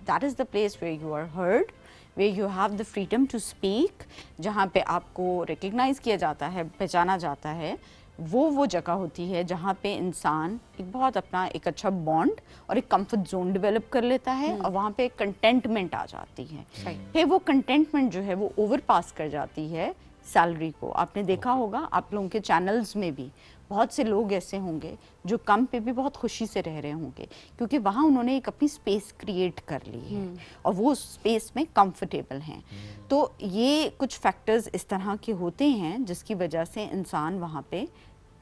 that is the place where you are heard, where you have the freedom to speak, जहाँ पे आपको रिकग्नाइज़ किया जाता है, पहचाना जाता है, वो जगह होती है जहाँ पे इंसान एक बहुत अपना एक अच्छा बॉन्ड और एक कंफर्ट जोन डेवलप कर लेता है, और वहाँ पे कंटेंटमेंट आ जाती है। फिर वो कंटेंटमेंट जो है वो ओवरपास कर जाती है सैलरी को। आपने देखा होगा, आप लोगों के चैनल्स में भी बहुत से लोग ऐसे होंगे जो कम पे भी बहुत खुशी से रह रहे होंगे, क्योंकि वहाँ उन्होंने एक अपनी स्पेस क्रिएट कर ली है और वो स्पेस में कंफर्टेबल हैं। तो ये कुछ फैक्टर्स इस तरह के होते हैं जिसकी वजह से इंसान वहाँ पे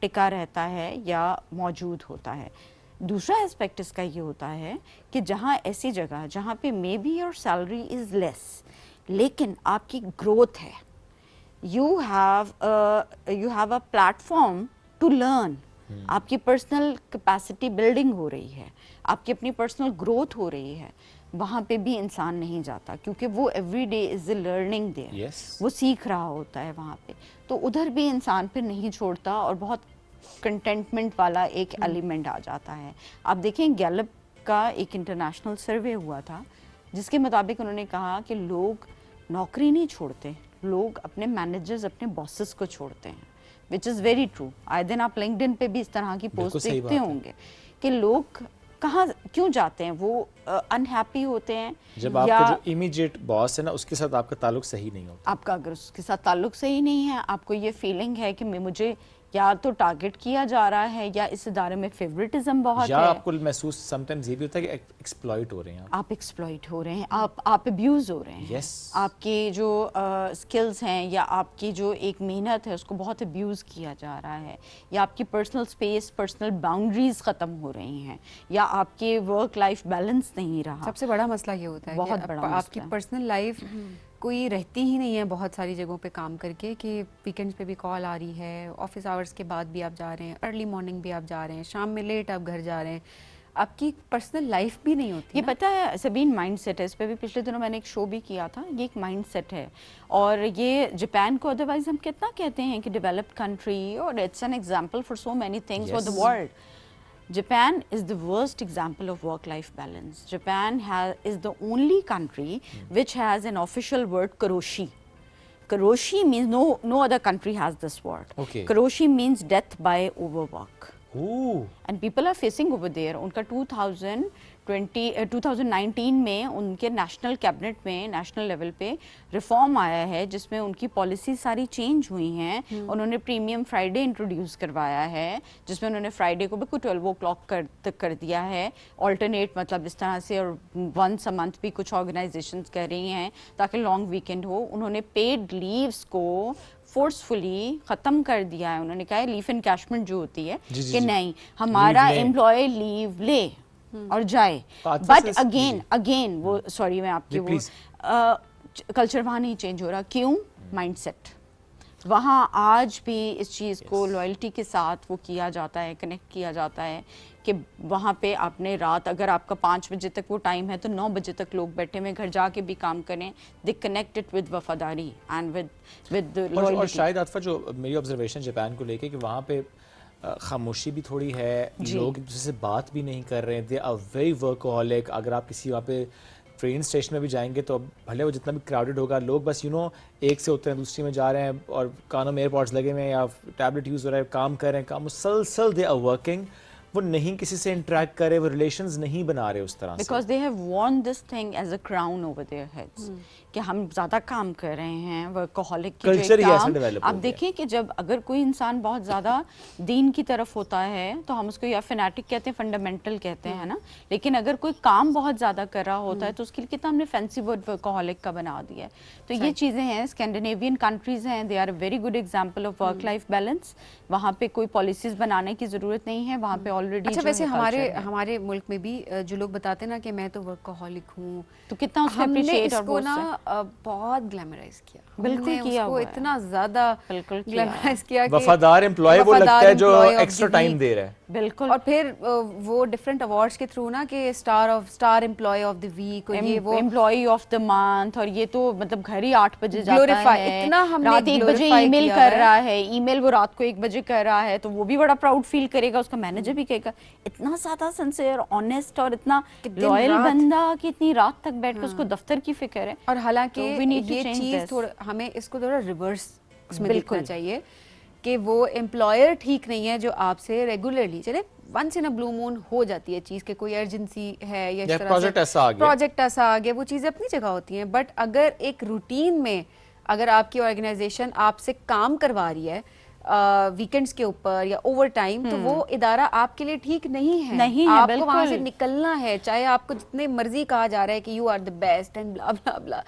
टिका रहता है या मौजूद होता है। दूसरा एस्पेक्ट इसका ये होता है कि जहाँ ऐसी जगह जहाँ पे maybe your salary is less, लेकिन आपकी ग्रोथ है, you have a platform to learn, आपकी पर्सनल कैपेसिटी बिल्डिंग हो रही है, आपकी अपनी पर्सनल ग्रोथ हो रही है, वहाँ पे भी इंसान नहीं जाता, क्योंकि वो every day is a learning there, वो सीख रहा होता है वहाँ पे। तो उधर भी इंसान फिर नहीं छोड़ता और बहुत कंटेंटमेंट वाला एक एलिमेंट आ जाता है। आप देखें गैलप का एक इंटरनेशनल सर्वे हुआ था जिसके मुताबिक उन्होंने कहा कि लोग नौकरी नहीं छोड़ते, लोग अपने मैनेजर्स, अपने बॉसेस को छोड़ते हैं, विच इज़ वेरी ट्रू। आए दिन आप लिंक्डइन पे भी इस तरह की पोस्ट देखते होंगे कि लोग कहाँ क्यों जाते हैं, वो अनहैप्पी होते हैं। जब आपका जो इमीडिएट बॉस है ना उसके साथ आपका ताल्लुक सही नहीं होता, आपका अगर उसके साथ ताल्लुक सही नहीं है, आपको ये फीलिंग है कि मुझे या तो टारगेट किया जा रहा है या इस इदारे में फेवरेटिज्म बहुत या है, आपको महसूस समटाइम्स ये भी होता है कि एक्सप्लॉइट हो रहे हैं आप एक्सप्लॉइट हो रहे हैं, आप अब्यूज हो रहे हैं। Yes. आपके जो स्किल्स हैं या आपकी जो एक मेहनत है उसको बहुत अब्यूज किया जा रहा है, या आपकी पर्सनल स्पेस, पर्सनल बाउंड्रीज ख़त्म हो रही हैं, या आपके वर्क लाइफ बैलेंस नहीं रहा। सबसे बड़ा मसला ये होता है बहुत कि बड़ा आपकी पर्सनल लाइफ कोई रहती ही नहीं है बहुत सारी जगहों पे काम करके, कि वीकेंड्स पे भी कॉल आ रही है, ऑफिस आवर्स के बाद भी आप जा रहे हैं, अर्ली मॉर्निंग भी आप जा रहे हैं, शाम में लेट आप घर जा रहे हैं, आपकी पर्सनल लाइफ भी नहीं होती। ये पता है सबीन, माइंडसेट है, इस पे भी पिछले दिनों मैंने एक शो भी किया था। ये एक माइंडसेट है और ये जापान को अदरवाइज हम कितना कहते हैं कि डेवलप्ड कंट्री, और it's an example for so many things for the world. Japan is the worst example of work-life balance. Japan is the only country which has an official word karoshi. Karoshi means no other country has this word. Okay. Karoshi means death by overwork. Ooh. And people are facing over there. उनका 2019 में उनके national cabinet में, national level पे reform आया है जिसमें उनकी policy सारी चेंज हुई हैं। उन्होंने प्रीमियम फ्राइडे इंट्रोड्यूस करवाया है जिसमें उन्होंने फ्राइडे को भी 12 o'clock तक कर दिया है, ऑल्टरनेट मतलब इस तरह से, और वंस अ मंथ भी कुछ ऑर्गेनाइजेशंस कर रही हैं ताकि लॉन्ग वीकेंड हो। उन्होंने पेड लीव्स को फोर्सफुली ख़त्म कर दिया है। उन्होंने कहा है लीव एनकैशमेंट जो होती है कि नहीं, हमारा एम्प्लॉय लीव ले और जाए, बट अगेन वो सॉरी मैं आपकी वो कल्चर वहाँ नहीं चेंज हो रहा। क्यों? माइंडसेट वहाँ आज भी इस चीज़ को लॉयल्टी के साथ वो किया जाता है, कनेक्ट किया जाता है कि वहाँ पे आपने रात, अगर आपका 5 बजे तक वो टाइम है तो 9 बजे तक लोग बैठे हुए घर जाके भी काम करें। दे कनेक्टेड विद वफादारी एंड विद लॉयल्टी। और शायद आतफा जो मेरी ऑब्जर्वेशन जापान को लेके कि वहाँ पे खामोशी भी थोड़ी है, लोग एक दूसरे से बात भी नहीं कर रहे हैं, दे आर वेरी वर्कहोलिक। अगर आप किसी वहाँ पे ट्रेन स्टेशन में भी जाएंगे तो भले वो जितना भी क्राउडेड होगा, लोग बस एक से उतरे दूसरी में जा रहे हैं और कानों में एयरपॉड्स लगे हुए हैं या टैबलेट यूज़ हो रहा है, काम कर रहे हैं, काम मुसलसल दे आर वर्किंग। वो नहीं किसी से इंटरेक्ट करे, वो रिलेशंस नहीं बना रहे उस तरह से, because they have worn this thing as a crown over their heads कि हम ज़्यादा काम कर रहे हैं। वर्कहोलिक की कल्चर ही ऐसा डेवलप आप देखें कि जब अगर कोई इंसान बहुत ज़्यादा दीन की तरफ होता है तो हम उसको या फैनेटिक कहते हैं, फंडामेंटल कहते हैं ना, लेकिन अगर कोई काम बहुत ज़्यादा कर रहा होता है तो उसके लिए कितना हमने फैंसी वर्ड वर्कहोलिक का बना दिया है। तो ये चीज़ें हैं, स्कैंडिनेवियन कंट्रीज़ हैं, they are a very good example of work life balance. वहाँ पे कोई पॉलिसीज़ बनाने की ज़रूरत नहीं है, वहाँ पे ऑलरेडी। अच्छा, वैसे हमारे मुल्क में भी जो लोग बताते हैं ना कि मैं तो वर्कहोलिक हूँ, तो कितना हमने इसको ना बहुत ग्लैमराइज किया, बिल्कुल किया उसको इतना ज्यादा ग्लैमराइज किया कि वफादार एम्प्लॉय वो लगता है जो एक्स्ट्रा टाइम दे रहा है। बिल्कुल। और फिर वो डिफरेंट अवार्ड्स के थ्रू ना कि star employee of the week, ये वो एम्प्लॉय ऑफ द मंथ, और ये तो मतलब घर ही 8 बजे जाता है, इतना हमने रात 1 बजे ईमेल कर रहा है, ईमेल वो रात को 1 बजे कर रहा है, तो वो भी बड़ा प्राउड फील करेगा, उसका मैनेजर भी कहेगा इतना ज्यादा सिंसियर, ऑनेस्ट और इतना लॉयल बंदा कि इतनी रात तक बैठ के उसको दफ्तर की फिक्र है। और हालांकि ये चीज थोड़ा हमें इसको थोड़ा रिवर्स में देखना चाहिए कि वो एम्प्लॉयर ठीक नहीं है जो आपसे रेगुलरली, चले once in a blue moon हो जाती है चीज़ के कोई अर्जेंसी है या इस तरह प्रोजेक्ट ऐसा आ गया, वो चीज़ें अपनी जगह होती हैं। बट अगर एक रूटीन में अगर आपकी ऑर्गेनाइजेशन आपसे काम करवा रही है वीकेंड्स के ऊपर या ओवर टाइम, तो वो इदारा आपके लिए ठीक नहीं है। आपको वहाँ से निकलना है, चाहे आपको जितने मर्जी कहा जा रहा है कि you are the best and blah blah blah.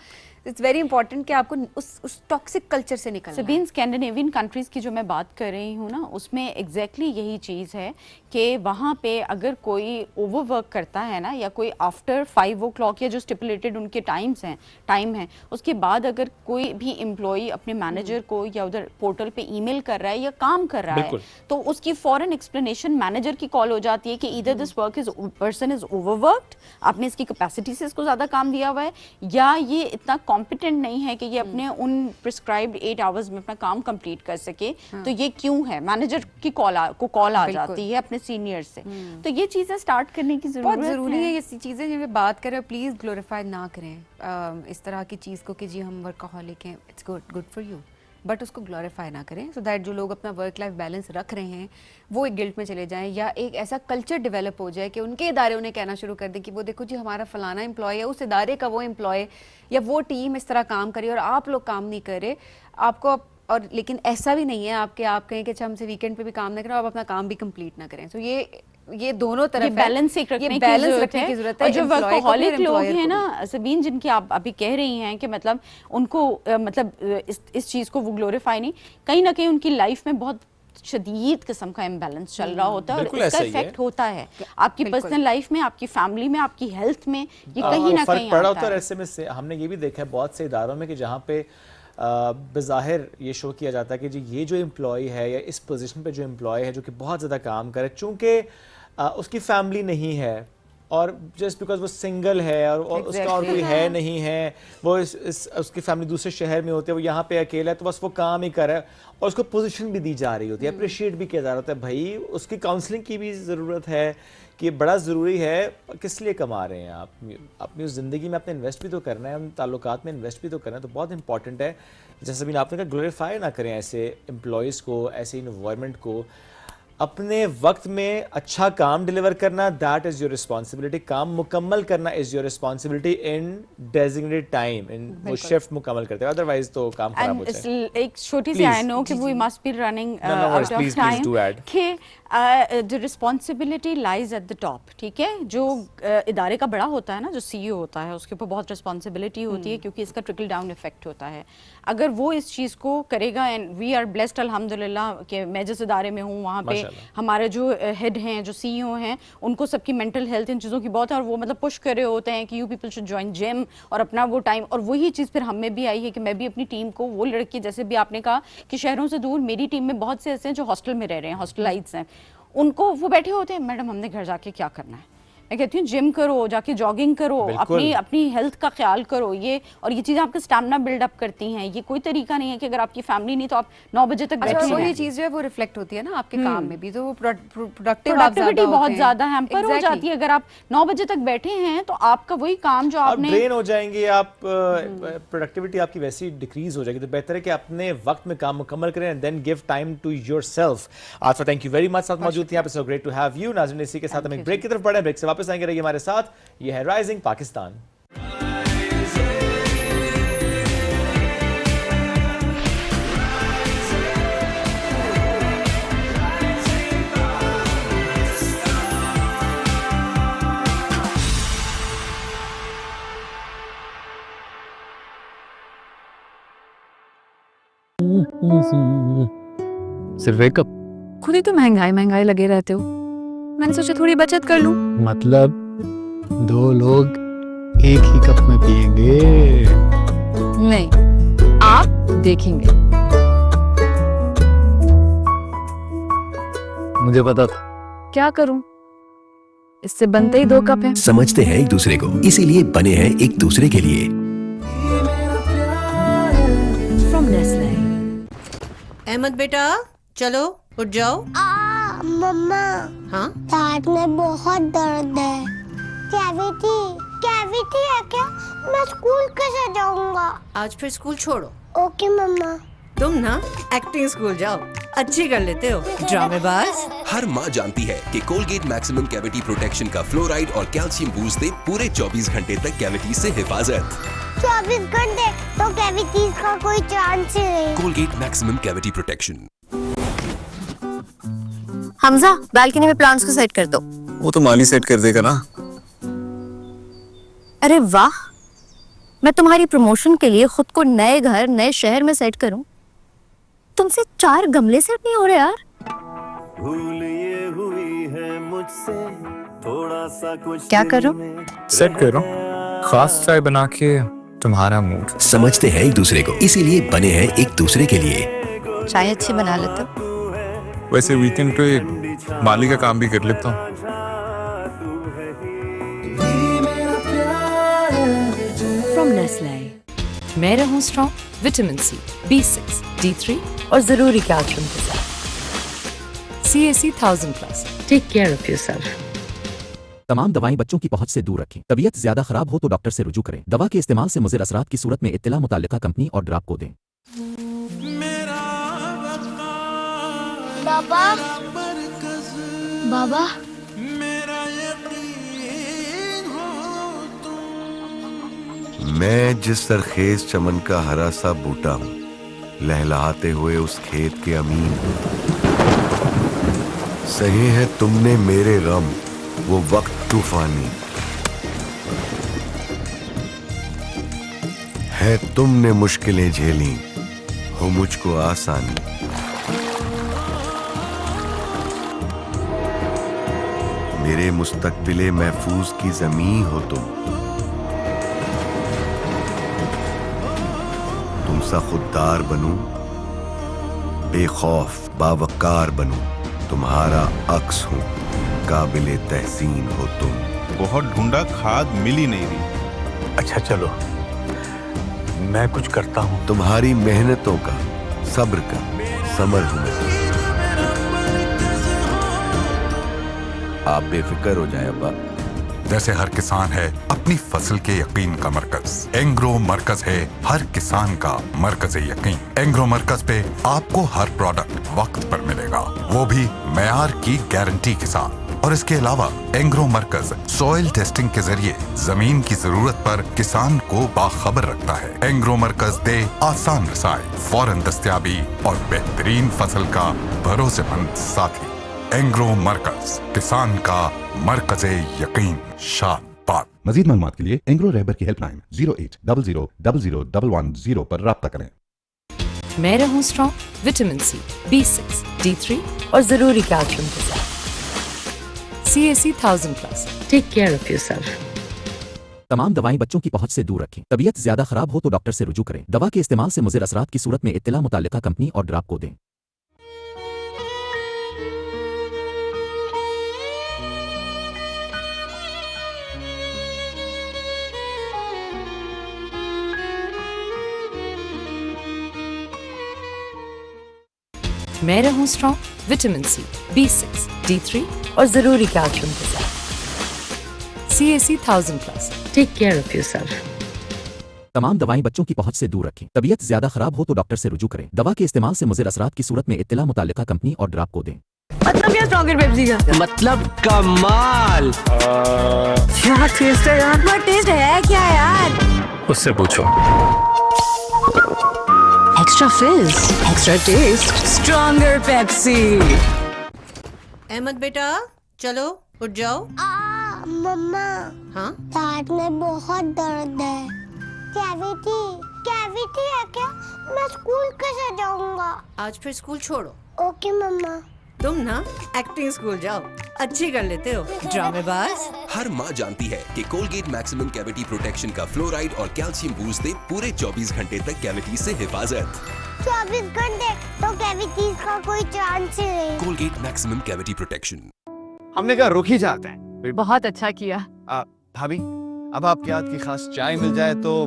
It's very important कि आपको उस टॉक्सिक कल्चर से निकलना है। सबीन, स्कैंडिनेवियन कंट्रीज की जो मैं बात कर रही हूँ ना, उसमें एग्जैक्टली यही चीज़ है कि वहाँ पे अगर कोई ओवरवर्क करता है ना, या कोई आफ्टर 5 o'clock या जो स्टिपुलेटेड उनके टाइम है, उसके बाद अगर कोई भी एम्प्लॉई अपने मैनेजर को या उधर पोर्टल पे ईमेल कर रहा है या काम कर रहा है, तो उसकी फॉरन एक्सप्लेनेशन मैनेजर की कॉल हो जाती है कि either this person is overworked, आपने इसकी कैपेसिटी से इसको ज़्यादा काम दिया हुआ है, या ये इतना कॉम्पिटेंट नहीं है कि ये अपने उन प्रिस्क्राइब्ड 8 आवर्स में अपना काम कंप्लीट कर सके, तो ये क्यों है? मैनेजर की कॉल आ जाती है अपने सीनियर से, तो ये चीज़ें स्टार्ट करने की जरूरत बहुत ज़रूरी है। ये चीज़ें जिन पे बात करें प्लीज़ ग्लोरीफाई ना करें इस तरह की चीज़ को कि जी हम वर्कaholic हैं, it's good for you, but उसको ग्लोरीफाई ना करें सो दैट जो लोग अपना वर्क लाइफ बैलेंस रख रहे हैं वो एक गिल्ट में चले जाएं, या एक ऐसा कल्चर डेवलप हो जाए कि उनके इदारे उन्हें कहना शुरू कर दें कि वो देखो जी हमारा फलाना एम्प्लॉय है, उस इदारे का वो एम्प्लॉय या वो टीम इस तरह काम करे और आप लोग काम नहीं कर रहे आपको। और लेकिन ऐसा भी नहीं है आप कहें कि अच्छा हमसे वीकेंड पे भी काम ना करें, आप अपना काम भी कंप्लीट ना करें। तो ये दोनों तरफ बैलेंस रखने की जरूरत है। और जो वर्कaholic लोग हैं ना सबीन, जिनकी आप अभी कह रही हैं कि मतलब उनको मतलब इस चीज़ को वो ग्लोरीफाई नहीं, कहीं ना कहीं उनकी लाइफ में बहुत शदीद किस्म का इम्बैलेंस चल रहा होता है और इसका इफेक्ट होता है आपकी पर्सनल लाइफ में, आपकी फैमिली में, आपकी हेल्थ में, ये कहीं ना कहीं पड़ा होता है। ऐसे में से हमने ये भी देखा है बहुत से इदारों में कि जहाँ पे बज़ाहिर ये शो किया जाता है कि जी ये जो एम्प्लॉय है या इस पोजीशन पे जो एम्प्लॉय है जो कि बहुत ज़्यादा काम करे, चूँकि उसकी फैमिली नहीं है और जस्ट बिकॉज वो सिंगल है और उसका और कोई है नहीं है, वो उसकी फैमिली दूसरे शहर में होती है, वो यहाँ पे अकेला है, तो बस वो काम ही कर रहा है और उसको पोजीशन भी दी जा रही होती है, अप्रिशिएट भी किया जा रहा होता है। भाई उसकी काउंसलिंग की भी ज़रूरत है कि बड़ा ज़रूरी है, किस लिए कमा रहे हैं आप, अपनी उस ज़िंदगी में आपने इन्वेस्ट भी तो करना है, उन ताल्लुकात में इन्वेस्ट भी तो करना है, तो बहुत इंपॉर्टेंट है। जैसे भी आपने कहा ग्लोरीफाई ना करें ऐसे एम्प्लॉयज़ को, ऐसे इन्वायरमेंट को। अपने वक्त में अच्छा काम डिलीवर करना, दैट इज़ योर रिस्पॉन्सिबिलिटी। काम मुकम्मल करना is your responsibility in designated time, in वो शिफ्ट मुकम्मल करते हैं, अदरवाइज तो काम खराब हो जाए। एक छोटी सी आई नो कि we must be running out of time कि the responsibility lies at the top, ठीक है। जो इदारे का बड़ा होता है ना, जो CEO होता है, उसके ऊपर बहुत रिस्पॉन्सिबिलिटी होती है क्योंकि इसका ट्रिकल डाउन इफेक्ट होता है। अगर वो इस चीज़ को करेगा, एंड वी आर ब्लेस्ड अल्हम्दुलिल्लाह कि मैं जिस इदारे में हूँ वहाँ पे हमारे जो हेड हैं, जो CEO हैं, उनको सबकी मेंटल हेल्थ इन चीज़ों की बहुत है और वो मतलब पुश कर रहे होते हैं कि you people should join gym और अपना वो टाइम। और वही चीज़ फिर हमें भी आई है कि मैं भी अपनी टीम को, वो लड़के जैसे भी आपने कहा कि शहरों से दूर, मेरी टीम में बहुत से ऐसे हैं जो हॉस्टल में रह रहे हैं, हॉस्टलाइट्स हैं, उनको वो बैठे होते हैं, मैडम हमने घर जाके क्या करना है। मैं कहती हूँ जिम करो, जाके जॉगिंग करो, अपनी हेल्थ का ख्याल करो। ये और ये चीज़ें आपका स्टैमिना बिल्डअप करती हैं। ये कोई तरीका नहीं है कि अगर आपकी फैमिली नहीं तो आप 9 बजे तक बैठे हैं। वही चीज़ जो है वो रिफ्लेक्ट होती है ना आपके काम में भी, तो वो प्रोडक्टिविटी बहुत ज़्यादा हैम्पर हो जाती है। अगर आप 9 बजे तक बैठे हैं तो आपका वही काम जो आपने ड्रेन हो जाएंगे, आप प्रोडक्टिविटी आपकी वैसी डिक्रीज हो जाएगी। तो बेहतर है कि अपने वक्त में काम मुकम्मल करें and then give time to yourself. Asfa, thank you very much, साथ मौजूद थी यहाँ पे, so great to have you. नाज़रीन, इसी के साथ हम एक ब्रेक की तरफ बढ़े, ब्रेक से वापस आएंगे, रहिए हमारे साथ। ये है राइजिंग पाकिस्तान। सिर्फ एक कप? खुद ही तो महंगाई लगे रहते हो, मैंने सोचा थोड़ी बचत कर लूं। मतलब 2 लोग एक ही कप में पिएंगे? नहीं, आप देखेंगे। मुझे पता था। क्या करूं, इससे बनते ही 2 कप हैं। समझते हैं एक दूसरे को, इसीलिए बने हैं एक दूसरे के लिए। From Nestle. अहमद बेटा चलो उठ जाओ। मम्मा, हाँ दांत में बहुत दर्द है। कैविटी है क्या? मैं स्कूल कैसे जाऊंगा? आज फिर स्कूल छोड़ो। ओके मम्मा। तुम ना एक्टिंग स्कूल जाओ, अच्छी कर लेते हो ड्रामेबाज। हर माँ जानती है कि कोलगेट मैक्सिमम कैविटी प्रोटेक्शन का फ्लोराइड और कैल्शियम बूस्ट दे पूरे 24 घंटे तक कैविटी से हिफाजत। 24 घंटे तो कैविटीज का कोई चांस ही नहीं। Colgate maximum cavity protection. Hamza, balcony में प्लांट्स को सेट कर दो। वो तो माली सेट कर देगा ना। अरे वाह, मैं तुम्हारी प्रमोशन के लिए खुद को नए घर, नए शहर में सेट करूं, तुमसे 4 गमले सेट नहीं हो रहे यार। भूल ये हुई है मुझसे, थोड़ा सा कुछ क्या करो? सेट करो, खास चाय बना के तुम्हारा मूड। समझते हैं एक दूसरे को, इसीलिए बने हैं एक दूसरे के लिए। चाय अच्छी बना लेते हो। वैसे वीकेंड पे माली का काम भी कर लेता हूँ। From Nestle. मैं रहूं strong vitamin C, B6, D3 और जरूरी कैल्शियम के साथ। CAC 1000+। Take care of yourself. तमाम दवाएं बच्चों की पहुंच से दूर रखें। तबीयत ज्यादा खराब हो तो डॉक्टर से रुजू करें। दवा के इस्तेमाल से मुज़िर असरात की सूरत में इत्तला मुताल्लिका कंपनी और ड्राप को दें। बाबा बाबा मैं जिस सरखेज चमन का हरा सा बूटा हूँ, लहलहाते हुए उस खेत के अमीन हूँ। सहे है तुमने मेरे गम वो वक्त तूफानी, है तुमने मुश्किलें झेली हो मुझको आसानी। मेरे मुस्तकबिले महफूज की ज़मीं हो तुमसा खुददार बनूं, बेखौफ बावकार बनूं, तुम्हारा अक्स हूं, काबिले तहसीन हो तुम। बहुत ढूंढा, खाद मिली नहीं रही। अच्छा चलो, मैं कुछ करता हूं। तुम्हारी मेहनतों का, सब्र का समर हूं मैं। आप बेफिक्र हो जाए अब्बा। जैसे हर किसान है अपनी फसल के यकीन का मरकज, एंग्रो मरकज है हर किसान का मरकज यकीन। एंग्रो मरकज पे आपको हर प्रोडक्ट वक्त पर मिलेगा, वो भी मेयार की गारंटी के साथ। और इसके अलावा एंग्रो मरकज सॉइल टेस्टिंग के जरिए जमीन की जरूरत पर किसान को बाखबर रखता है। एंग्रो मरकज दे आसान रसाई, फौरन दस्तयाबी और बेहतरीन फसल का भरोसेमंद साथी। एंग्रो मरकज, किसान का मरकज़े यकीन। शाद बात। मजीद मालूमात के लिए एंग्रो रहबर की हेल्पलाइन 0800000110 पर राब्ता करें। मैं रहूं strong vitamin C, B6, D3 और जरूरी कैल्शियम के साथ। CAC 1000+। Take care of yourself. तमाम दवाएं बच्चों की पहुंच से दूर रखें। तबीयत ज्यादा खराब हो तो डॉक्टर से रुजू करें। दवा के इस्तेमाल से मुज़िर असरात की सूरत में इत्तला मुताल्लिका कंपनी और ड्राप को दें। मैं रहूं strong vitamin C, B6, D3 और जरूरी कैल्शियम के साथ। CAC 1000+। Take care of yourself. तमाम दवाएं बच्चों की पहुंच से दूर रखें। तबीयत ज्यादा खराब हो तो डॉक्टर से रुजू करें। दवा के इस्तेमाल से मुज़िर असरात की सूरत में इत्तला मुताल्लिका कंपनी और ड्राप को दें। मतलब क्या स्ट्रॉन्गर पेप्सी का? मतलब कमाल। क्या टेस्ट है यार? बहुत टेस्ट है क्या यार? उससे पूछो। Extra fills, extra taste, stronger Pepsi. Ahmed बेटा चलो उठ जाओ। मम्मा हाँ दांत में बहुत दर्द है। कैविटी कैविटी है क्या? मैं स्कूल कैसे जाऊंगा? आज फिर स्कूल छोड़ो। ओके मम्मा। तुम ना एक्टिंग स्कूल जाओ, अच्छी कर लेते हो ड्रामेबाज। हर माँ जानती है कि कोलगेट मैक्सिमम कैविटी प्रोटेक्शन का फ्लोराइड और कैल्शियम बूस्ट दे पूरे 24 घंटे तक कैविटी से हिफाजत। 24 घंटे तो कैविटीज का कोई चांस ही नहीं। Colgate maximum cavity protection. हमने कहा रुक ही जाते हैं। बहुत अच्छा किया। भाभी, अब आपके हाथ की खास चाय मिल जाए तो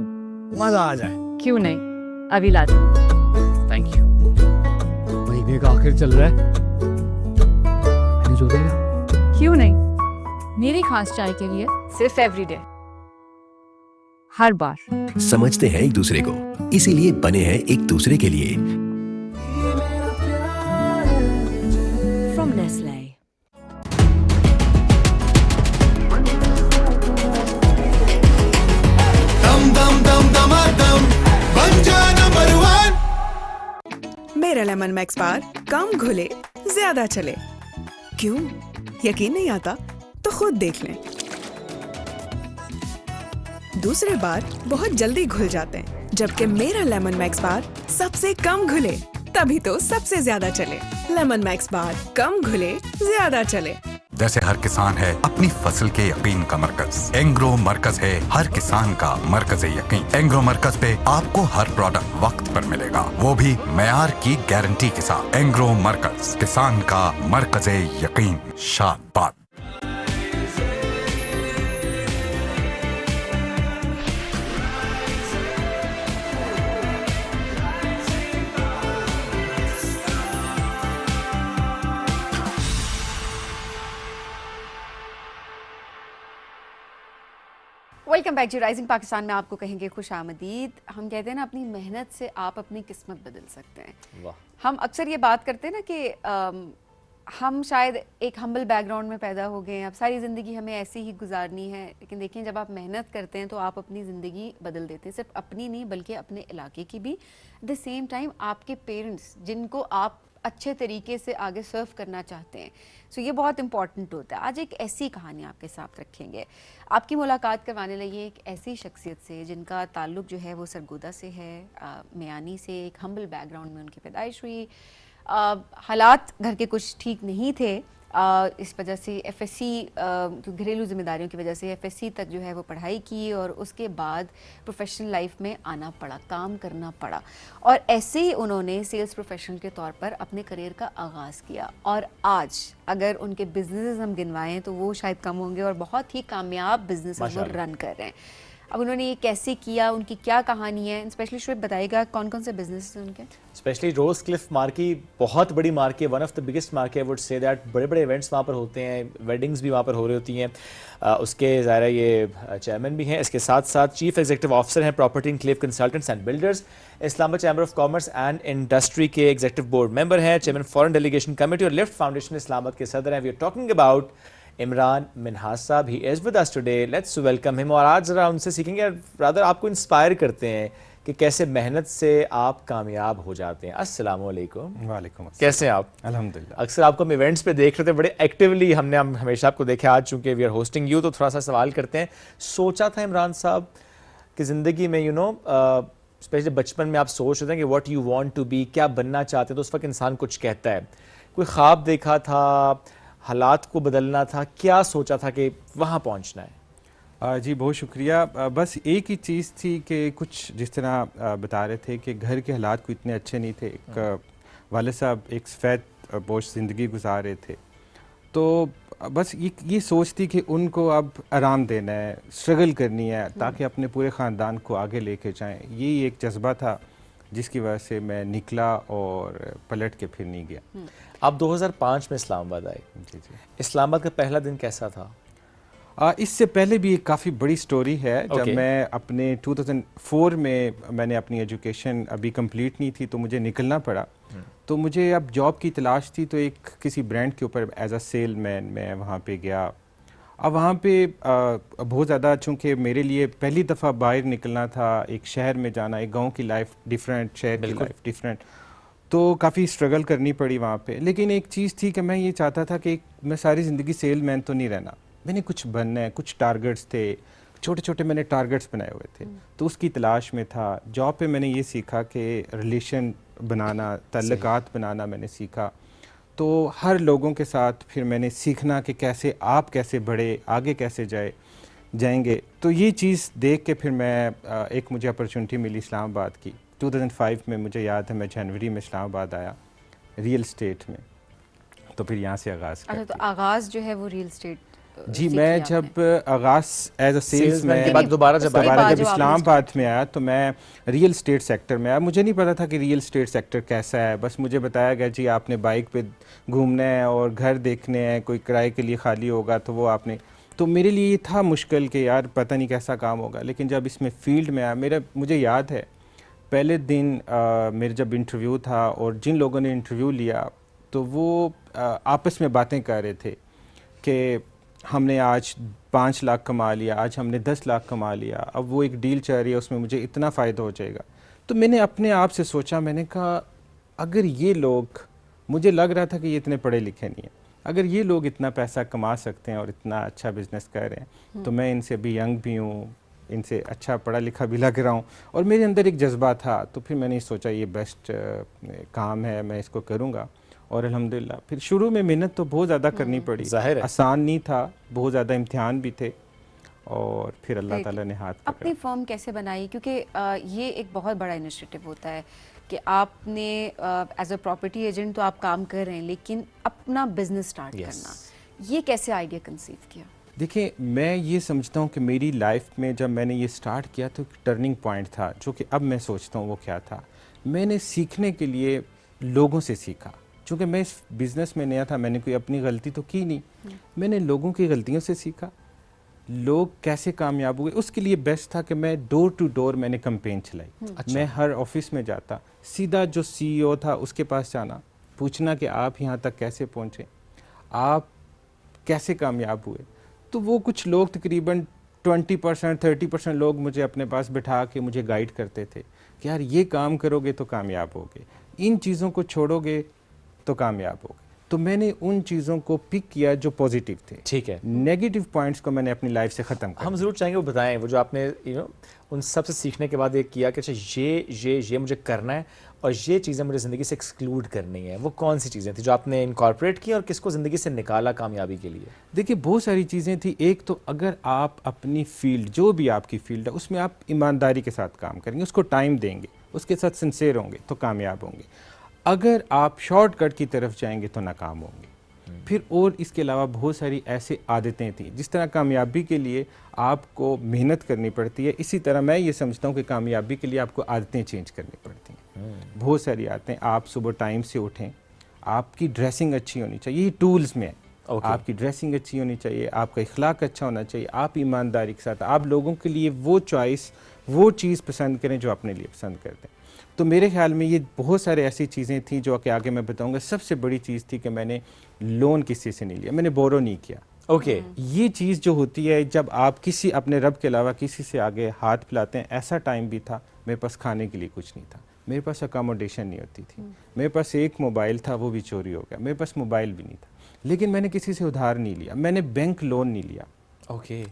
मजा आ जाए। क्यों नहीं, अभी ला दो। Thank you. महीने का आखिर चल रहा है, जो देगा। क्यों नहीं, मेरी खास चाय के लिए सिर्फ एवरीडे, हर बार। समझते हैं एक दूसरे को, इसीलिए बने हैं एक दूसरे के लिए। From Nestle. दम दम दम दमादम बन जा नंबर 1। मेरा लेमन मैक्स बार कम घुले ज्यादा चले। क्यों? यकीन नहीं आता तो खुद देख लें। दूसरे बार बहुत जल्दी घुल जाते हैं, जबकि मेरा लेमन मैक्स बार सबसे कम घुले, तभी तो सबसे ज्यादा चले। लेमन मैक्स बार कम घुले ज्यादा चले। जैसे हर किसान है अपनी फसल के यकीन का मरकज, एंग्रो मरकज है हर किसान का मरकज़े यकीन। एंग्रो मरकज पे आपको हर प्रोडक्ट वक्त पर मिलेगा, वो भी मेयार की गारंटी के साथ। एंग्रो मरकज, किसान का मरकज़े यकीन। शाद बात। वेलकम बैक जी। राइजिंग पाकिस्तान में आपको कहेंगे खुश आमदीद। हम कहते हैं ना, अपनी मेहनत से आप अपनी किस्मत बदल सकते हैं। वाह। हम अक्सर ये बात करते हैं ना कि हम शायद एक हम्बल बैकग्राउंड में पैदा हो गए हैं, अब सारी ज़िंदगी हमें ऐसे ही गुजारनी है। लेकिन देखिए, जब आप मेहनत करते हैं तो आप अपनी ज़िंदगी बदल देते हैं, सिर्फ अपनी नहीं बल्कि अपने इलाके की भी। एट द सेम टाइम आपके पेरेंट्स जिनको आप अच्छे तरीके से आगे सर्व करना चाहते हैं, सो ये बहुत इंपॉर्टेंट होता है। आज एक ऐसी कहानी आपके साथ रखेंगे, आपकी मुलाकात करवाने लगी एक ऐसी शख्सियत से जिनका ताल्लुक़ जो है वो सरगोदा से है, मियानी से। एक हम्बल बैकग्राउंड में उनकी पैदाइश हुई, हालात घर के कुछ ठीक नहीं थे, इस वजह से एफएससी, घरेलू जिम्मेदारियों की वजह से एफएससी तक जो है वो पढ़ाई की और उसके बाद प्रोफेशनल लाइफ में आना पड़ा, काम करना पड़ा। और ऐसे ही उन्होंने सेल्स प्रोफेशनल के तौर पर अपने करियर का आगाज़ किया। और आज अगर उनके बिजनेसेस हम गिनवाएं तो वो शायद कम होंगे, और बहुत ही कामयाब बिजनेसेस वो रन कर रहे हैं। अब उन्होंने ये कैसे किया, उनकी क्या कहानी है, स्पेशली शुएब बताइएगा कौन कौन से बिजनेस हैं उनके। स्पेशली रोज क्लिफ मार्केट बहुत बड़ी market, one of the biggest market I would say that. बड़े बड़े इवेंट्स वहाँ पर होते हैं, वेडिंग्स भी वहाँ पर हो रही होती हैं। उसके ज़ाहिर ये चेयरमैन भी हैं, इसके साथ साथ चीफ एग्जीक्यूटिव ऑफिसर हैं property enclave consultants and builders. Islamabad chamber of commerce and industry के एग्जीक्यूटिव बोर्ड मेंबर हैं, चेयरमैन फॉरेन डेलीगेशन कमेटी और लिफ्ट फाउंडेशन इस्लामाबाद के सदर हैं। We are talking about Imran Minhaj साहब। He is with us today, let's welcome him. और आज ज़रा उनसे सीखेंगे, रादर आपको इंस्पायर करते हैं कि कैसे मेहनत से आप कामयाब हो जाते हैं। अस्सलाम वालेकुम। वालेकुम अस्सलाम। कैसे हैं आप? अल्हम्दुलिल्लाह। अक्सर आपको हम इवेंट्स पे देख रहे थे, बड़े एक्टिवली हम हमेशा आपको देखा। आज चूँकि वी आर होस्टिंग यू तो थोड़ा सा सवाल करते हैं। सोचा था इमरान साहब कि ज़िंदगी में स्पेशली बचपन में आप सोच रहे थे कि what you want to be, क्या बनना चाहते हैं, तो उस वक्त इंसान कुछ कहता है। कोई ख्वाब देखा था, हालात को बदलना था, क्या सोचा था कि वहाँ पहुँचना है? जी बहुत शुक्रिया। बस एक ही चीज़ थी कि कुछ जिस तरह बता रहे थे कि घर के हालात को इतने अच्छे नहीं थे। एक वालिद साहब एक सफ़ेद पोश ज़िंदगी गुजार रहे थे, तो बस ये सोच थी कि उनको अब आराम देना है, स्ट्रगल करनी है ताकि अपने पूरे ख़ानदान को आगे लेके जाएं। यही एक जज्बा था जिसकी वजह से मैं निकला और पलट के फिर नहीं गया। आप 2005 में इस्लामाबाद आए। जी जी। इस्लामाबाद का पहला दिन कैसा था? इससे पहले भी एक काफ़ी बड़ी स्टोरी है। जब मैं अपने 2004 में मैंने अपनी एजुकेशन अभी कंप्लीट नहीं थी तो मुझे निकलना पड़ा। तो मुझे अब जॉब की तलाश थी, तो एक किसी ब्रांड के ऊपर एज अ सेलमैन मैं वहाँ पे गया। अब वहाँ पे बहुत ज़्यादा, चूँकि मेरे लिए पहली दफ़ा बाहर निकलना था, एक शहर में जाना, एक गांव की लाइफ डिफरेंट, शहर की लाइफ डिफरेंट, तो काफ़ी स्ट्रगल करनी पड़ी वहाँ पे। लेकिन एक चीज़ थी कि मैं ये चाहता था कि मैं सारी ज़िंदगी सेलमैन तो नहीं रहना, मैंने कुछ बनना है। कुछ टारगेट्स थे, छोटे छोटे मैंने टारगेट्स बनाए हुए थे, तो उसकी तलाश में था। जॉब पे मैंने ये सीखा कि रिलेशन बनाना, ताल्लुकात बनाना मैंने सीखा। तो हर लोगों के साथ फिर मैंने सीखना कि कैसे आप कैसे बढ़े, आगे कैसे जाएंगे। तो ये चीज़ देख के फिर मैं एक मुझे अपॉर्चुनिटी मिली इस्लामाबाद की। 2005 में मुझे याद है मैं जनवरी में इस्लामाबाद आया रियल स्टेट में, तो फिर यहाँ से आगाज़। अच्छा, तो आगाज़ जो है वो रियल स्टेट जी, मैं जब आगाज़ एज अ सेल्समैन के बाद दोबारा जब इस्लामाबाद में आया तो मैं रियल स्टेट सेक्टर में आया। मुझे नहीं पता था कि रियल स्टेट सेक्टर कैसा है, बस मुझे बताया गया जी आपने बाइक पे घूमना है और घर देखने हैं, कोई किराए के लिए खाली होगा तो वो आपने। तो मेरे लिए ये था मुश्किल कि यार पता नहीं कैसा काम होगा। लेकिन जब इसमें फील्ड में आया, मुझे याद है पहले दिन मेरा जब इंटरव्यू था और जिन लोगों ने इंटरव्यू लिया तो वो आपस में बातें कर रहे थे कि हमने आज 5 लाख कमा लिया, आज हमने 10 लाख कमा लिया, अब वो एक डील चल रही है उसमें मुझे इतना फ़ायदा हो जाएगा। तो मैंने अपने आप से सोचा, मैंने कहा अगर ये लोग, मुझे लग रहा था कि ये इतने पढ़े लिखे नहीं हैं, अगर ये लोग इतना पैसा कमा सकते हैं और इतना अच्छा बिजनेस कर रहे हैं तो मैं इनसे भी यंग भी हूँ, इनसे अच्छा पढ़ा लिखा भी लग रहा हूँ, और मेरे अंदर एक जज्बा था। तो फिर मैंने सोचा ये बेस्ट काम है, मैं इसको करूँगा। और अल्हम्दुलिल्लाह फिर शुरू में मेहनत तो बहुत ज़्यादा करनी पड़ी, आसान नहीं था, बहुत ज़्यादा इम्तिहान भी थे, और फिर अल्लाह ताला ने हाथ पकड़ा। अपनी फर्म कैसे बनाई, क्योंकि ये एक बहुत बड़ा इनिशिएटिव होता है कि आपने एज अ प्रॉपर्टी एजेंट तो आप काम कर रहे हैं, लेकिन अपना बिजनेस स्टार्ट करना, ये कैसे आइडिया कंसीव किया? देखिए, मैं ये समझता हूँ कि मेरी लाइफ में जब मैंने ये स्टार्ट किया तो एक टर्निंग पॉइंट था, जो कि अब मैं सोचता हूँ वो क्या था। मैंने सीखने के लिए लोगों से सीखा, चूँकि मैं इस बिज़नेस में नया था, मैंने कोई अपनी गलती तो की नहीं, मैंने लोगों की गलतियों से सीखा। लोग कैसे कामयाब हुए, उसके लिए बेस्ट था कि मैं डोर टू डोर मैंने कैंपेन चलाई। मैं हर ऑफिस में जाता, सीधा जो CEO था उसके पास जाना, पूछना कि आप यहाँ तक कैसे पहुँचे, आप कैसे कामयाब हुए। तो वो कुछ लोग तकरीबन 20% 30% लोग मुझे अपने पास बिठा के मुझे गाइड करते थे कि यार ये काम करोगे तो कामयाब होगे, इन चीज़ों को छोड़ोगे तो कामयाब होगे। तो मैंने उन चीज़ों को पिक किया जो पॉजिटिव थे। ठीक है, नेगेटिव पॉइंट्स को मैंने अपनी लाइफ से ख़त्म कर। हम ज़रूर चाहेंगे वो बताएं, वो जो आपने उन सब से सीखने के बाद एक किया कि अच्छा ये मुझे करना है और ये चीज़ें मुझे ज़िंदगी से एक्सक्लूड करनी है, वो कौन सी चीज़ें थी जो आपने इनकॉर्पोरेट की और किसको ज़िंदगी से निकाला कामयाबी के लिए? देखिए बहुत सारी चीज़ें थी। एक तो अगर आप अपनी फील्ड, जो भी आपकी फील्ड है, उसमें आप ईमानदारी के साथ काम करेंगे, उसको टाइम देंगे, उसके साथ सिंसेयर होंगे तो कामयाब होंगे। अगर आप शॉर्टकट की तरफ जाएंगे तो नाकाम होंगे। फिर और इसके अलावा बहुत सारी ऐसी आदतें थी, जिस तरह कामयाबी के लिए आपको मेहनत करनी पड़ती है, इसी तरह मैं ये समझता हूँ कि कामयाबी के लिए आपको आदतें चेंज करनी पड़ती हैं। बहुत सारी आदतें, आप सुबह टाइम से उठें, आपकी ड्रेसिंग अच्छी होनी चाहिए, ये टूल्स में है। आपकी ड्रेसिंग अच्छी होनी चाहिए, आपका इखलाक अच्छा होना चाहिए, आप ईमानदारी के साथ आप लोगों के लिए वो चॉइस, वो चीज़ पसंद करें जो अपने लिए पसंद करते हैं। तो मेरे ख्याल में ये बहुत सारे ऐसी चीज़ें थी जो कि आगे मैं बताऊंगा। सबसे बड़ी चीज़ थी कि मैंने लोन किसी से नहीं लिया, मैंने बोरो नहीं किया। ओके, ये चीज़ जो होती है जब आप किसी अपने रब के अलावा किसी से आगे हाथ फैलाते हैं। ऐसा टाइम भी था मेरे पास खाने के लिए कुछ नहीं था, मेरे पास अकोमोडेशन नहीं होती थी, मेरे पास एक मोबाइल था वो भी चोरी हो गया, मेरे पास मोबाइल भी नहीं था, लेकिन मैंने किसी से उधार नहीं लिया, मैंने बैंक लोन नहीं लिया। ओके,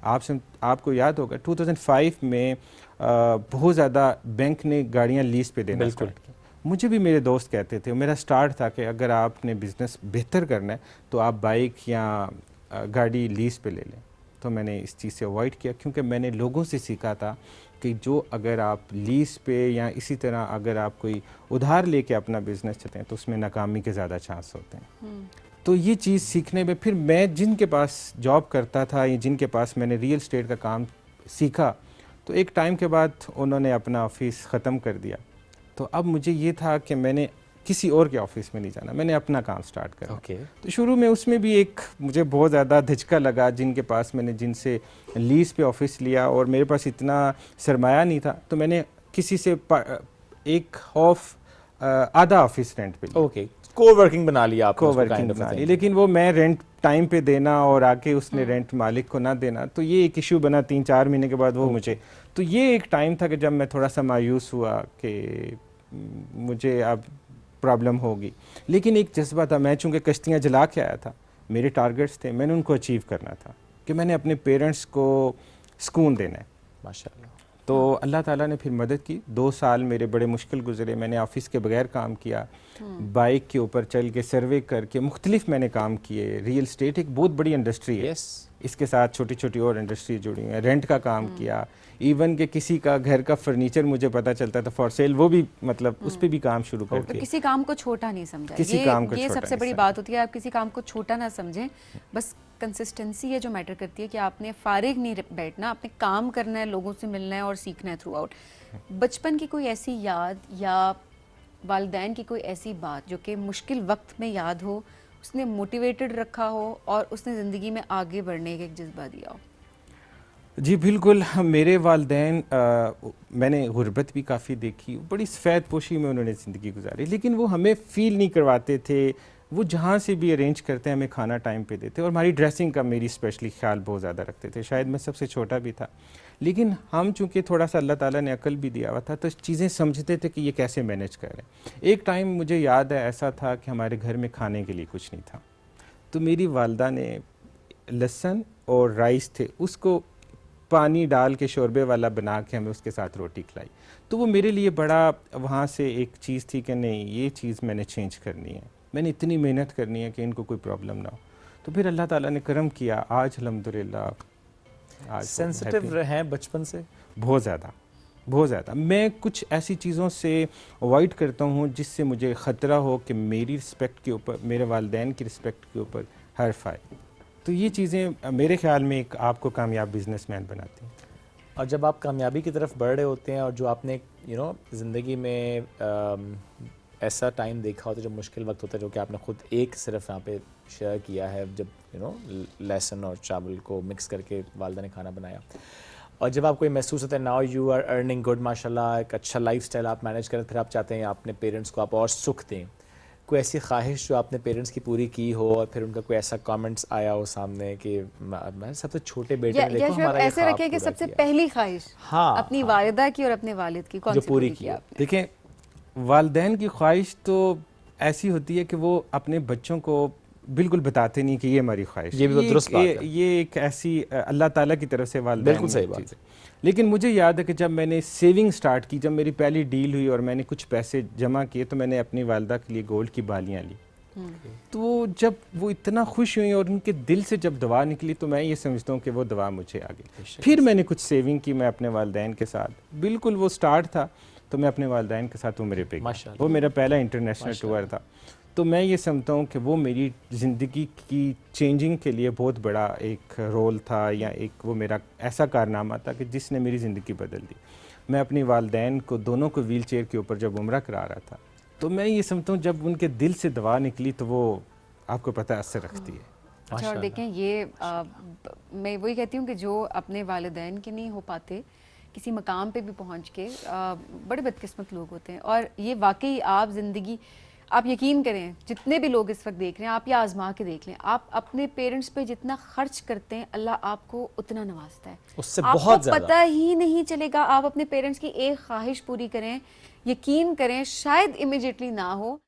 आपको याद होगा 2005 में बहुत ज़्यादा बैंक ने गाड़ियाँ लीज पे देना स्टार्ट की। मुझे भी मेरे दोस्त कहते थे, मेरा स्टार्ट था कि अगर आपने बिज़नेस बेहतर करना है तो आप बाइक या गाड़ी लीज पे ले लें। तो मैंने इस चीज़ से अवॉइड किया, क्योंकि मैंने लोगों से सीखा था कि जो अगर आप लीज पे या इसी तरह अगर आप कोई उधार लेके अपना बिज़नेस चलते हैं तो उसमें नाकामी के ज़्यादा चांस होते हैं। तो ये चीज़ सीखने में फिर मैं जिनके पास जॉब करता था या जिनके पास मैंने रियल एस्टेट का काम सीखा, तो एक टाइम के बाद उन्होंने अपना ऑफिस ख़त्म कर दिया। तो अब मुझे ये था कि मैंने किसी और के ऑफिस में नहीं जाना, मैंने अपना काम स्टार्ट करा। तो शुरू में उसमें भी एक मुझे बहुत ज़्यादा धचका लगा, जिनके पास मैंने जिनसे लीज पे ऑफिस लिया और मेरे पास इतना सरमाया नहीं था, तो मैंने किसी से एक आधा ऑफिस रेंट पे लिया। ओके, कोवर्किंग बना लिया आपने, कोवर्किंग बना ली, लेकिन वो मैं रेंट टाइम पे देना और आके उसने रेंट मालिक को ना देना, तो ये एक इशू बना 3-4 महीने के बाद वो मुझे। तो ये एक टाइम था कि जब मैं थोड़ा सा मायूस हुआ कि मुझे अब प्रॉब्लम होगी, लेकिन एक जज्बा था। मैं चूँकि कश्तियाँ जला के आया था, मेरे टारगेट्स थे, मैंने उनको अचीव करना था कि मैंने अपने पेरेंट्स को सुकून देना है। माशाल्लाह। तो अल्लाह ताला ने फिर मदद की। 2 साल मेरे बड़े मुश्किल गुजरे, मैंने ऑफिस के बगैर काम किया, बाइक के ऊपर चल के सर्वे करके मुख्तलिफ मैंने काम किए। रियल एस्टेट एक बहुत बड़ी इंडस्ट्री है, इसके साथ छोटी छोटी और इंडस्ट्री जुड़ी हुई हैं। रेंट का काम किया, इवन के किसी का घर का फर्नीचर मुझे पता चलता था फॉर सेल, वो भी मतलब उस पर भी काम शुरू कर दिया। किसी काम को छोटा नहीं समझा, किसी काम को ये छोटा सबसे बड़ी बात होती है। आप किसी काम को छोटा ना समझें, बस कंसिस्टेंसी है जो मैटर करती है कि आपने फारिग नहीं बैठना, आपने काम करना है, लोगों से मिलना है और सीखना है थ्रू आउट। बचपन की कोई ऐसी याद या वालिदैन की कोई ऐसी बात जो कि मुश्किल वक्त में याद हो, उसने मोटिवेटेड रखा हो और उसने ज़िंदगी में आगे बढ़ने का एक जज्बा दिया हो? जी बिल्कुल, मेरे वालिदैन, मैंने गुर्बत भी काफ़ी देखी, बड़ी सफ़ेद पोशी में उन्होंने ज़िंदगी गुजारी, लेकिन वो हमें फ़ील नहीं करवाते थे। वो जहाँ से भी अरेंज करते हैं हमें खाना टाइम पे देते, और हमारी ड्रेसिंग का मेरी स्पेशली ख्याल बहुत ज़्यादा रखते थे। शायद मैं सबसे छोटा भी था, लेकिन हम चूँकि थोड़ा सा अल्लाह ताला ने अकल भी दिया हुआ था, तो चीज़ें समझते थे कि ये कैसे मैनेज करें। एक टाइम मुझे याद है ऐसा था कि हमारे घर में खाने के लिए कुछ नहीं था, तो मेरी वालदा ने लहसुन और राइस थे, उसको पानी डाल के शोरबे वाला बना के हमें उसके साथ रोटी खिलाई। तो वो मेरे लिए बड़ा वहाँ से एक चीज़ थी कि नहीं, ये चीज़ मैंने चेंज करनी है, मैंने इतनी मेहनत करनी है कि इनको कोई प्रॉब्लम ना हो। तो फिर अल्लाह ताला ने करम किया, आज अल्हम्दुलिल्लाह। आज सेंसिटिव हैं बचपन से? बहुत ज़्यादा, बहुत ज़्यादा। मैं कुछ ऐसी चीज़ों से अवॉइड करता हूँ जिससे मुझे ख़तरा हो कि मेरी रिस्पेक्ट के ऊपर, मेरे वालिदैन की रिस्पेक्ट के ऊपर हर्फ आए। तो ये चीज़ें मेरे ख्याल में एक आपको कामयाब बिजनेसमैन बनाती हैं। और जब आप कामयाबी की तरफ बढ़ रहे होते हैं और जो आपने ज़िंदगी में ऐसा टाइम देखा होता है जब मुश्किल वक्त होता है, जो कि आपने खुद एक सिर्फ यहाँ पे शेयर किया है, जब लहसुन और चावल को मिक्स करके वालदा ने खाना बनाया, और जब आपको ये महसूस होता है now you are earning good माशाल्लाह, एक अच्छा लाइफस्टाइल आप मैनेज करें, फिर आप चाहते हैं अपने पेरेंट्स को आप और सुख दें, कोई ऐसी ख्वाहिश जो आपने पेरेंट्स की पूरी की हो और फिर उनका कोई ऐसा कमेंट्स आया हो सामने कि मैं सबसे छोटे बेटे ने देखो हमारा ऐसे रखें कि सबसे पहली ख्वाहिश अपनी वालिदा की और अपने वालिद की कौन सी पूरी की आपने? देखें, वालिदैन की ख्वाहिश तो ऐसी होती है कि वो अपने बच्चों को बिल्कुल बताते नहीं कि ये हमारी ख्वाहिश, ये भी दुरुस्त बात है। ये एक ऐसी अल्लाह ताला की तरफ से वालिदैन, बिल्कुल सही बात है। लेकिन मुझे याद है कि जब मैंने सेविंग स्टार्ट की, जब मेरी पहली डील हुई और मैंने कुछ पैसे जमा किए, तो मैंने अपनी वालिदा के लिए गोल्ड की बालियाँ ली। तो जब वो इतना खुश हुई और उनके दिल से जब दवा निकली, तो मैं ये समझता हूँ कि वो दवा मुझे आ गई। फिर मैंने कुछ सेविंग की, मैं अपने वालिदैन के साथ, बिल्कुल वो स्टार्ट था, तो मैं अपने वालिदैन के साथ उम्रे पे गया। वो मेरा पहला इंटरनेशनल टूर था। तो मैं ये समझता हूँ कि वो मेरी ज़िंदगी की चेंजिंग के लिए बहुत बड़ा एक रोल था, या एक वो मेरा ऐसा कारनामा था कि जिसने मेरी ज़िंदगी बदल दी। मैं अपनी वालिदैन को दोनों को व्हील चेयर के ऊपर जब उम्रा करा रहा था, तो मैं ये समझता हूँ जब उनके दिल से दवा निकली तो वो आपको पता असर रखती है। अच्छा, और देखें ये मैं वही कहती हूँ कि जो अपने वालिदैन के नहीं हो पाते, किसी मकाम पे भी पहुँच के बड़े बदकिस्मत लोग होते हैं। और ये वाकई आप ज़िंदगी, आप यकीन करें, जितने भी लोग इस वक्त देख रहे हैं, आप ये आजमा के देख लें, आप अपने पेरेंट्स पे जितना खर्च करते हैं, अल्लाह आपको उतना नवाजता है, उससे आपको बहुत ज़्यादा। पता ही नहीं चलेगा। आप अपने पेरेंट्स की एक ख्वाहिश पूरी करें, यकीन करें शायद इमिडिएटली ना हो,